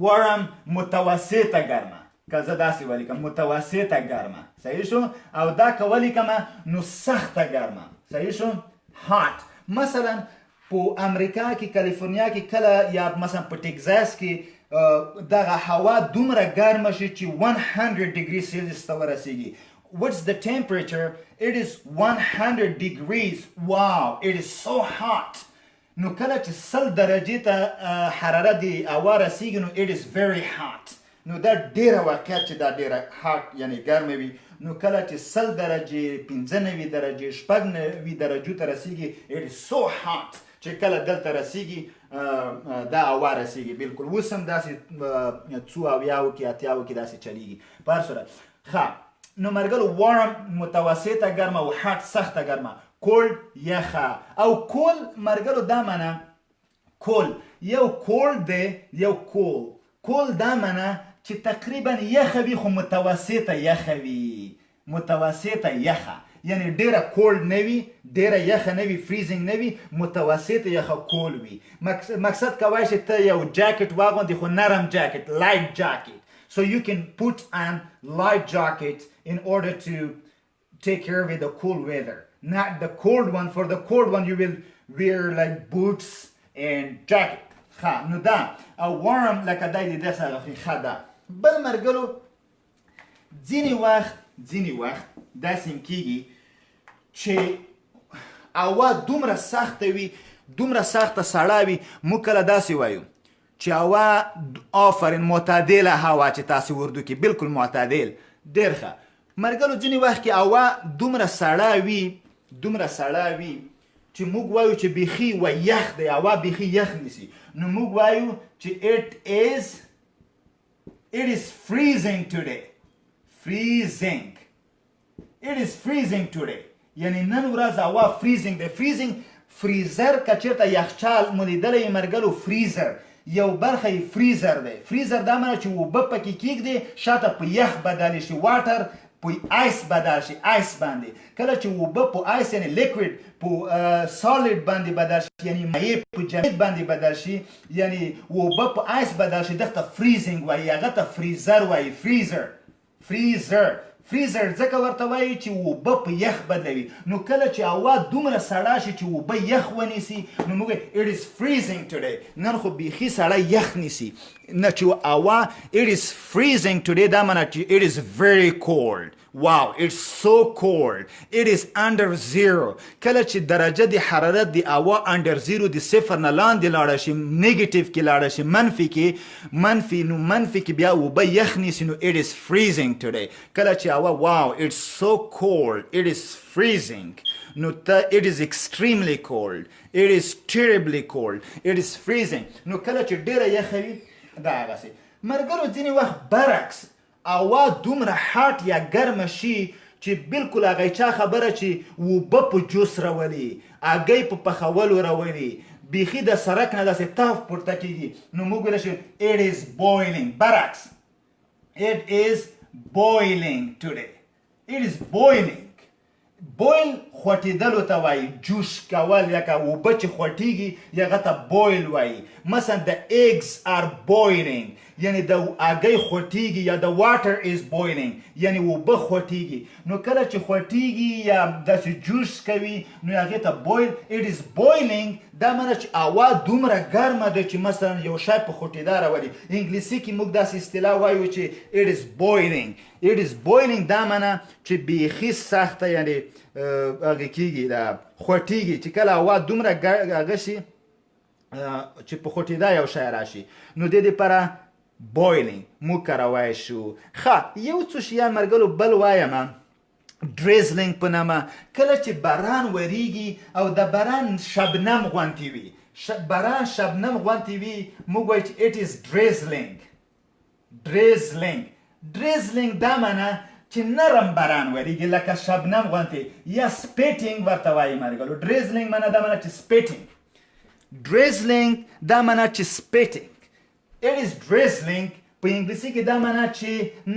وارم متوسطه ګرمه که زه داسې ولیکم متوسطه ګرمه صحیح شو او دا که ولیکمه نو سخته ګرمه صحیح شو هاټ مثلا په امریکا کې کالیفورنیا کې کله یا مثلا په ټکزاس کې دغه هوا دومره ګرمه شي چې 100 degree celsius ته ورسیږي what's the temperature it is 100 degrees wow it is so hot نو کله چې 100 درجې ته حرارت د هوا رسیږي نو it is very hot نو دا ډیره واقعیت چې دا ډیره هاټ یعنی ګرمه وي نو کله چې 100 درجې 95 درجې 96 درجو ته رسیږي it is so hot چې کله دلته رسیږي دا هوا رسیږي بالکل اوس هم داسې څو اویاو کې اتیاو کې داسې چلیږي په هر صورت ښه نو مرګلو وارم متوسطه ګرمه او هاټ سخته ګرمه کولډ یخه او کول مرګلو دا معنی کول یو کولډ دی یو کول دا معنی چې تقریبا یخه وي خو متوسطه یخه وي متوسطه یخه یعنی ډیره کولډ نه وي ډیره یخه نه وي فریزینګ نه وي متوسطه یخه کول وي مقصد کوای چې ته یو جاکټ واغوندې خو نرم جاکټ لایټ جاکټ so you can put on light jacket in order to take care of the cool weather not the cold one for the cold one you will wear like boots and jacket ښه نو دا او warm لکه دای دې داسې هغه ښه ده بل مرګلو ځینې وخت داسې هم کېږي چې هوا دومره سخته وي دومره سخته سړه وي موږ کله داسې وایو چې هوا آفرین معتدله هوا چې تاسې اردو کې بالکل معتدل ډېر ښه مرګلو ځینې وخت کې هوا دومره سړه وي چې موږ وایو چې بیخي و یخ دی هوا بیخي یخ نیسي نو موږ وایو چې it is freezing today it is freezing today یعنی نن ورځ هوا فریزینګ دی فریزینګ فریزر که چېرته یخچال مو لیدلی مرګلو فریزر یو برخه یې فریزر دی فریزر دا معنی چې اوبه پکې کېږدې شاته په یخ بدلی شي واټر په آیس بدل شي آیس باندې کله چې اوبه په آیس یعنی لیکویډ په سالیډ باندې بدل شي یعنی مایع په جامد باندې بدل شي یعنی اوبه په آیس بدل شي دغه ته فریزینګ وایي هغه ته فریزر وایي فریزر ځکه ورته وایي چې اوبه په یخ بدلوي نو کله چې هوا دومره سړه شي چې اوبه یخ ونیسي نو موږ it is freezing today نن خو بیخي سړه یخ نیسي نه چې هوا it is freezing today دا معنی چې it is very cold wow, it's so cold. It is under zero. کله چې درجه د حرارت د هوا under zero د صفر نه لاندې لاړه شي نیگیټیو کې لاړه شي منفي کې بیا اوبه یخ نیسي نو it is freezing today. کله چې هوا wow, it's so cold. It is freezing. No, it is extremely cold. It is terribly cold. It is freezing. No, کله چې ډیره یخه وي دا هغسې مرګرو ځینې وخت برعکس هوا دومره هاټ یا ګرمه شي چې بالکل هغه چا خبره چې اوبه په جوس راولي هګۍ په پخولو راولي بیخي د سړک نه داسې تاف پورته کېږي نو موږ ویلی شو it is boiling. برعکس it is boiling today. It is boiling. بویل خوټېدلو ته وایي جوش کول لکه اوبه چې خوټېږي هغه ته بویل وایي مثلا the eggs are boiling یعنی د هګۍ خوټېږي یا the water is boiling یعنی اوبه خوټېږي نو کله چې خوټېږي یا داسې جوش کوي نو هغې ته بویل it is boiling دا معنی چې هوا دومره ګرمه ده چې مثلا یو شی په خوټېدا راولي انګلیسي کې موږ داسې اصطلاح وایو چې it is boiling. It is boiling دا معنی چې بیخي سخته یعنی هغې کېږي دا خوټېږي چې کله هوا دومره هغه شي چې په خوټېدا یو شی راشي نو د دې لپاره boiling موږ کارولی شو. ښه یو څو شیان مرګلو بل وایم drizzling په نامه کله چې باران وریږي او د باران شبنم غوندې وي باران شبنم غوندې وي موږ وایو چې it is drizzling. drizzling دا معنی چې نرم باران وریږي لکه شبنم غوندې یا spitting ورته وایي مرګلو drizzling معنی دا معنی چې spitting. drizzling دا معنی چې spitting. it is drizzling په انګلیسي کې دا معنی چې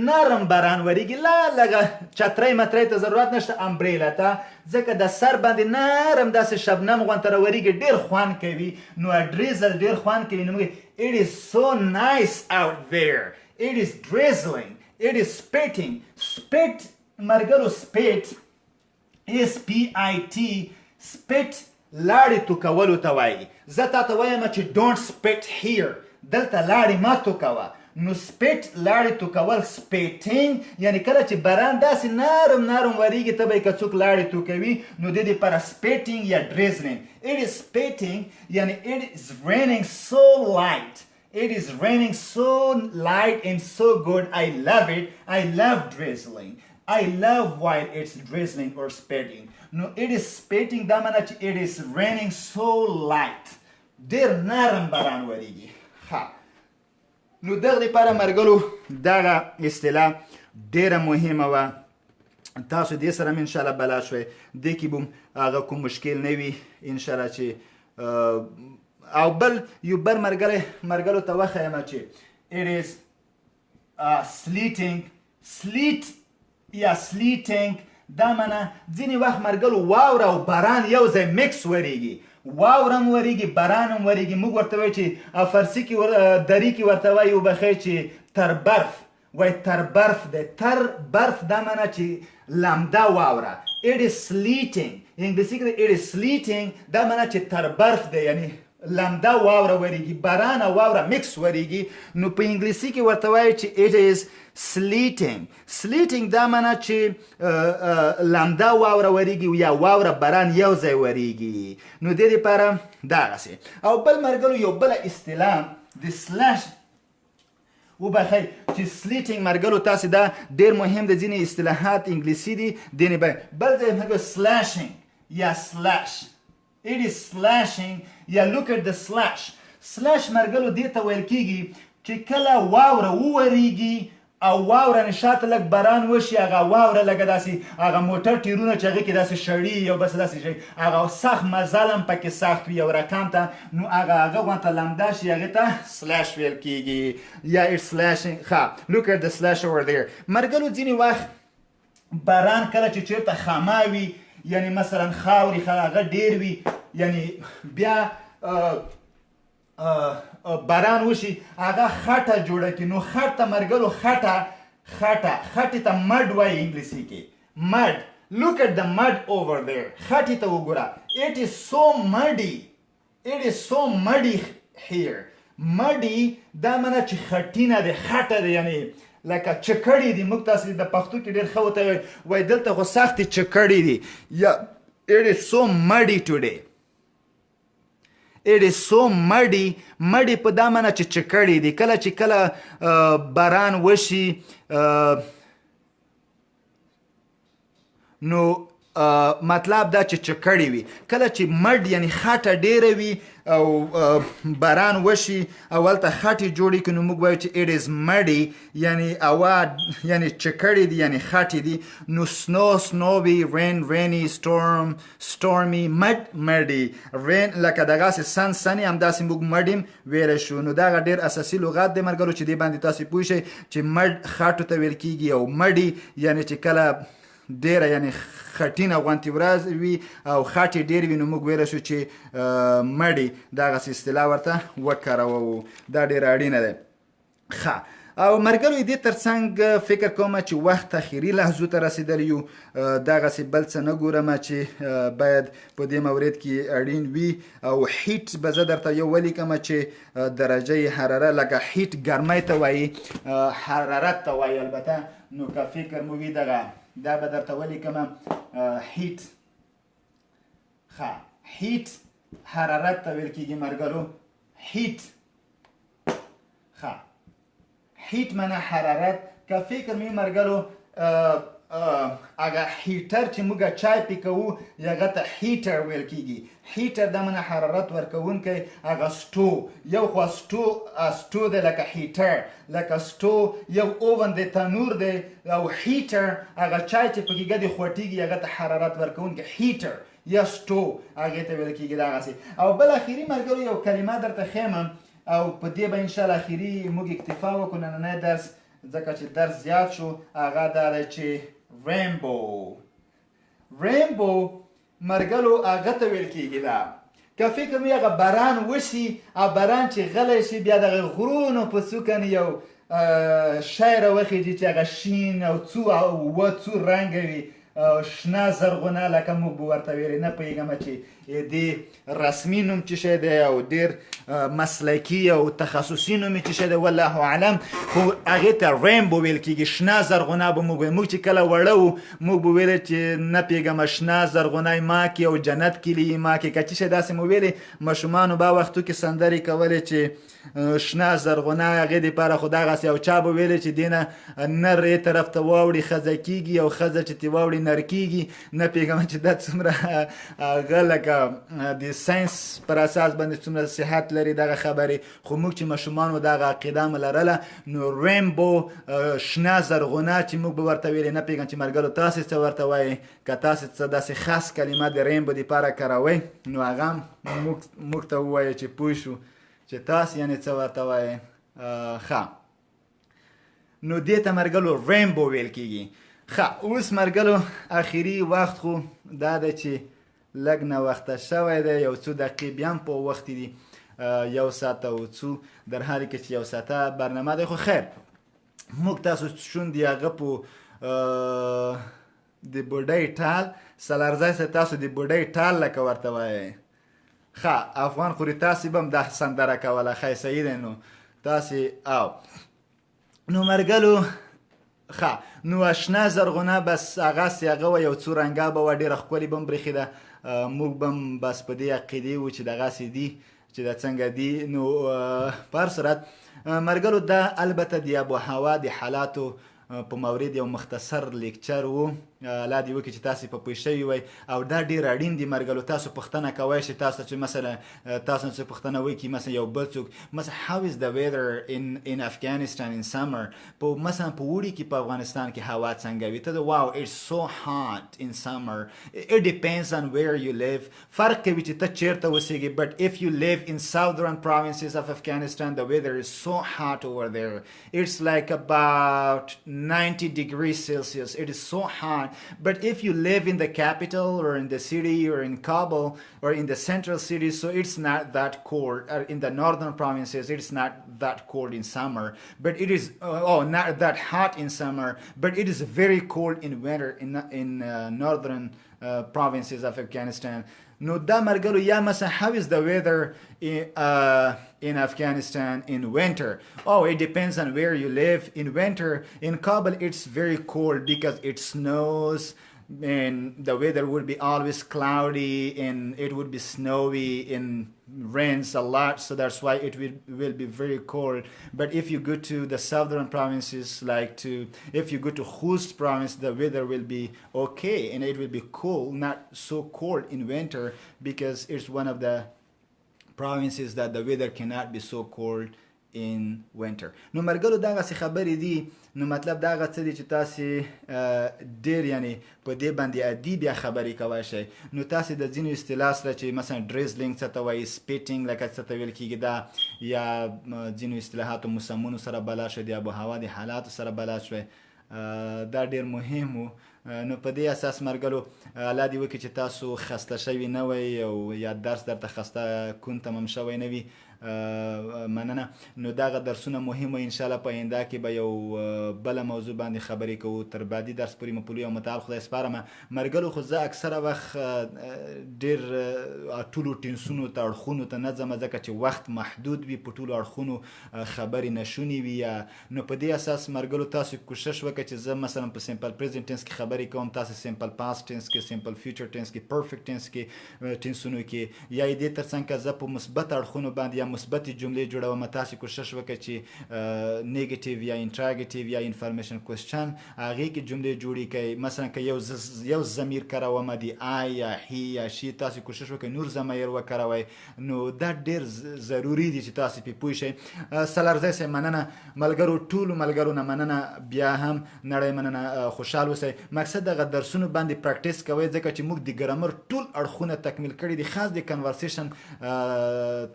نرم باران وریږي لږه چترۍ مترۍ ته ضرورت نشته امبریلا ته ځکه د سر باندې نرم داسې شبنم غوندې راوریږي ډېر خوند کوي نو drizzle ډېر خوند کوي نو موږ it is so nice out there. It is drizzling. It is spitting. Spit مرګلو spit S-P-I-T spit لاړې توکولو ته وایي زه تاته وایم چې don't spit here دلته لاړې مه توکوه نو spit لاړې توکول spitting یعنی کله چې باران داسې نرم وریږي ته به یې که څوک لاړې توکوي نو د دې لپاره spitting یا drizzling. It is spitting یعنی it is raining so light. It is raining so light and so good. I love it. I love drizzling. I love while it's drizzling or spitting. No, it is spitting دا معنی چې it is raining so light. ډېر نرم باران وریږي. ښه نو دغه لپاره مرګلو دغه اصطلاح ډېره مهمه وه تاسو دې سره م انشاءالله بلا شوئ دې کې به هغه کوم مشکل نه وي انشاءالله چې او بل یو بل مرګلو ته وښیم چې it is sleet یا sleeting دا معنی ځینې وخت مرګلو واوره او باران یو ځای مکس وریږي واوره هم وریږي باران هم وریږي موږ ورته وایو چې فارسي کې دري کې ورته وایي وبخئ چې تر برف وایي تر برف دی تر برف دا معنی چې لمده واوره it is sleeting انګلیسي کې it is sleeting دا معنی چې تر برف دی یعنی لمده واوره وریږي باران او واوره مکس وریږي نو په انګلیسي کې ورته وایي چې it is sleeting دا معنی چې لمده واوره وریږي یا واوره باران یو ځای وریږي نو دې لپاره دغسې او بل مرګلو یو بله اصطلاح د سلاش وبخئ چې sleeting مرګلو تاسې دا ډېر مهم د ځینې اصطلاحات انګلیسي دي دې بل ځای مرګلو slashing یا slash it is slashing یا look at the slash مرګلو دې ته ویل کېږي چې کله واوره ووریږي او واوره نه شاته لږ باران وشي هغه واوره لږه داسې هغه موټر ټیرونه چې هغې کې داسې شړي یو بس داسې شي هغه سخت مزل هم پکې سخت وي یو رقم ته نو هغه غونته لمده شي هغې ته سلاش ویل کېږي یا it's slashing ښه look at the slash over there مرګلو ځینې وخت باران کله چې چېرته خامه وي یعنی مثلا خاورې هغه ډېر وي یعنی بیا باران وشي هغه خټه جوړه کړي نو خټه مرګلو خټې ته مډ وایي انګلیسي کې مډ look at the mud over there خټې ته وګوره it is so muddy here muddy دا معنی چې خټینه ده خټه ده یعنی لکه چکړې دي موږ تاسې د پښتو کې ډېر ښه ورته وایي دلته خو سختې چکړې دي یا it is so muddy today it is so muddy په دا معنی چې چکړې دي کله چې کله باران وشي نو مطلب دا چې چکړې وي کله چې مډ یعنی خټه ډیره وي او باران وشي او هلته خټې جوړې کړي نو موږ وایو چې it is muddy یعنی یعنی چکړې دي یعنی خټې دي نو snowy rainy stormy muddy rain لکه دغسې سنې همداسې موږ مډ ویلی شو نو دغه ډېر اساسي لغات دی ملګرو چې دې باندې تاسې پوه شئ چې مډ خټو ته ویل کېږي او مډي یعنی چې کله ډیره یعنی خټینه غوندې ورځ وي او خټې ډېر وي نو موږ ویلی شو چې مړې دغسې اصطلاح ورته وکاروو دا ډېره اړینه ده ښه او ملګرو دې تر څنګ فکر کوم چې وخت اخري لحظو ته رسېدلی یو دغسې بل څه نه ګورم چې باید په دې مورد کې اړین وي او هیټ به زه درته یو ولیکم چې درجه حراره لکه هیټ ګرمۍ ته وایي حرارت ته وایي البته نو که فکر مو وي دغه دا به درته ولیکم هیټ ښه هیټ حرارت ته ویل کېږي ملګرو هیټ ښه هیټ معنی حرارت که فکر مې ملګرو هغه هیټر چې موږ چای پې کوو هغه ته هیټر ویل کېږي هیټر دا معنی حرارت ورکوونکی هغه سټو یو خوا سټو دی لکه هیټر لکه سټو یو اوون دی تنور دی او هیټر هغه چای چې پکې ګډې خوټېږي هغه ته حرارت ورکوونکی هیټر یا سټو هغې ته ویل کېږي دغسې او بل اخري ملګرو یو کلمه درته ښیم او په دې به انشاءالله اخري موږ اکتفا وکړو نننی درس ځکه چې درس زیات شو هغه دا دی چې رینبو ملګرو هغه ته ویل کېږي دا که فکر مې هغه باران وشي او باران چې غلی شي بیا دغه غرونو په څوکه یو شی راوخېږي چې هغه شین او څو رنګه وي شنه زرغونه لکه موږ به ورته ویلې نه پوهېږم چې دې رسمي نوم څه شی دی او ډېر مسلکي او تخصصي نوم یې څه شی دی والله اعلم خو هغې ته رینبو ویل کېږي شنه زرغونه به موږ موږ چې کله وړه وو موږ به ویلې چې نه پوهېږم شنه زرغونی ما کې او جنت کلي ما کې که څه شی داسې مو ویلې ماشومانو به وختو کې سندرې کولې چې شنه زرغونه هغې دپاره خو دغسې او چا به ویلې چې دې نه نر یې طرف ته واوړي ښځه کېږي او ښځه چې ترې واوړي نر کېږي نه پوهېږم چې دا څومره هغه لکه د ساینس پر اساس باندې څومره صحت لري دغه خبرې خو موږ چې ماشومان و دغه عقیده مو لرله نو رینبو شنه زرغونه چې موږ به ورته ویلې نه پوهېږم چې ملګرو تاسې څه ورته وایئ که تاسې څه داسې خاص کلمه د رینبو دپاره کاروئ نو هغه موږ ته ووایئ چې پوه شو چې تاسې یعنې څه ورته وایئ ښه نو دې ته ملګرو رینبو ویل کېږي ښه اوس ملګرو اخري وخت خو دا دی چې لږ ناوخته شوی دی یو څو دقیقې بیا هم په وخت دي 1 ساعت او څو در حالی کې چې 1 ساعته برنامه دی خو خیر موږ تاسو شوندې هغه په د بوډۍ ټال سلارزی صاحب تاسو د بوډۍ ټال لکه ورته وایئ ښه افغان خوري تاسې به هم دا سندره کوله ښه صحیح دی نو تاسې او نو ملګرو ښه نو شنه زرغونه بس هغسې هغه وه یو څو رنګه به وه ډېره ښکلې به هم برېښېده موږ به هم بس په دې عقیدې وو چې دغسې دي چې دا څنګه دي نو په هر صورت ملګرو دا البته د آب و هوا د حالاتو په مورد یو مختصر لیکچر و الله دې وکړي چې تاسې په پوه شوي وئ او دا ډېر اړین دي ملګرو تاسو پوښتنه کوی شئ تاسو چې مثلا تاسو څه پوښتنه وکړي مثلا یو بل څوک مثلا how is the weather in Afghanistan in summer په مثلا په اوړي کې په افغانستان کې هوا څنګه وي ته wow it's so hot in summer it depends on where you live فرق کوي چې ته چیرته اوسېږي but if you live in southern provinces of Afghanistan the weather is so hot over there it's like about 90 degrees Celsius it is so hot but if you live in the capital or in the city or in Kabul or in the central cities so it's not that cold or in the northern provinces it's not that cold in summer but it is not that hot in summer but it is very cold in winter in northern provinces of Afghanistan no da margalo ya مثلا how is the weather in Afghanistan in winter? Oh, it depends on where you live. In winter, in Kabul, it's very cold because it snows and the weather would be always cloudy and it would be snowy and rains a lot, so that's why it will be very cold. But if you go to the southern provinces, if you go to Khust province, the weather will be okay and it will be cool, not so cold in winter, because it's one of the provinces that the weather cannot be so cold in winter. نو مرګلو دغه څه خبرې دي. نو مطلب دغه څه دی چې تاسو ډیر یعنی په دې باندې عادي بیا خبرې کوئ شئ. نو تاسو د ځینو اصطلاح سره چې مثلا ډریزلینګ څه ته وایي، سپیټینګ لکه څه ته ویل کېږي دا، یا ځینو اصطلاحاتو موسمونو سره بلد شئ، د آب و هوا د حالاتو سره بلد شئ. دا ډیر مهم و. نو په دې اساس مرګلو الله دې وکړي چې تاسو خسته شوي نه وئ او یا درس درته خسته کون تمام شوی نه وي. مننه. نو دغه درسونه مهم و. انشاءالله په آینده کې به یو بله موضوع باندې خبرې کوو. تر بعدي درس پورې مو په لوی او متعال خدای سپارم. مرګلو خو زه اکثره وخت ډېر ټولو ټینسونو ته اړخونو ته نه ځم، ځکه چې وخت محدود وي، په ټولو اړخونو خبرې نشونې وي. نو په دې اساس مرګلو تاسو کوشش وکړئ چې زه مثلا په سمپل پریزنټ ټینس کې خبرې کوم، تاسو سمپل پاست ټینس کې، سمپل فیوچر ټینس کې، پرفیکټ ټینس کې ټینسونو کې، یا یې دې ترڅنګ که زه په مثبت اړخونو باندې مثبت جملې جوړوم، تاسو کوشش وکړئ چې نیگیټیو یا انټراګیټیو یا انفارمیشن کوېسچن هغې کې جملې جوړې کړئ. مثلا که یو ضمیر کاروم د آی یا هی یا شي، تاسو کوشش وکړئ نور ضمایر وکاروئ. نو دا ډېر ضروري دي چې تاسو پې پوه شئ. سلارزی صاحب مننه. ملګرو ټولو ملګرو نه مننه. بیا هم نړۍ مننه. خوشحال اوسئ. مقصد دغه درسونو باندې پریکټیس کوئ، ځکه چې موږ د ګرامر ټول اړخونه تکمیل کړي دي، خاص د کنورسیشن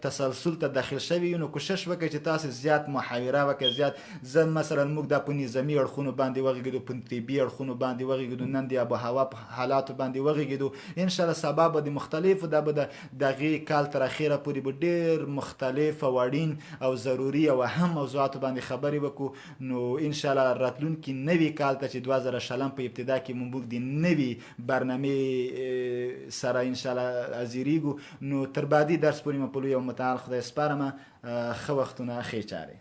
تسلسل ته داخل شوي یو. نو کوشش وکړئ چې تاسو زیات محاوره وکړئ، زیات. زه مثلا موږ دا په نظامي اړخونو باندې وغږېدو، په طبي اړخونو باندې وغږېدو، نن د آب و هوا په حالاتو باندې وغږېدو. انشاءالله سبا به د مختلفو د دغې کال تر اخیره پورې به ډېر مختلف او اړین او ضروري او اهم موضوعاتو باندې خبرې وکړو. نو انشاءالله راتلونکي نوي کال ته چې 2020 په ابتدا کې موږ د نوي برنامې سره انشاءالله حاضرېږو. نو تر بعدي درس پورې مو په لوی او متعال خدای سپارم. ښه وختونه، ښې چارې.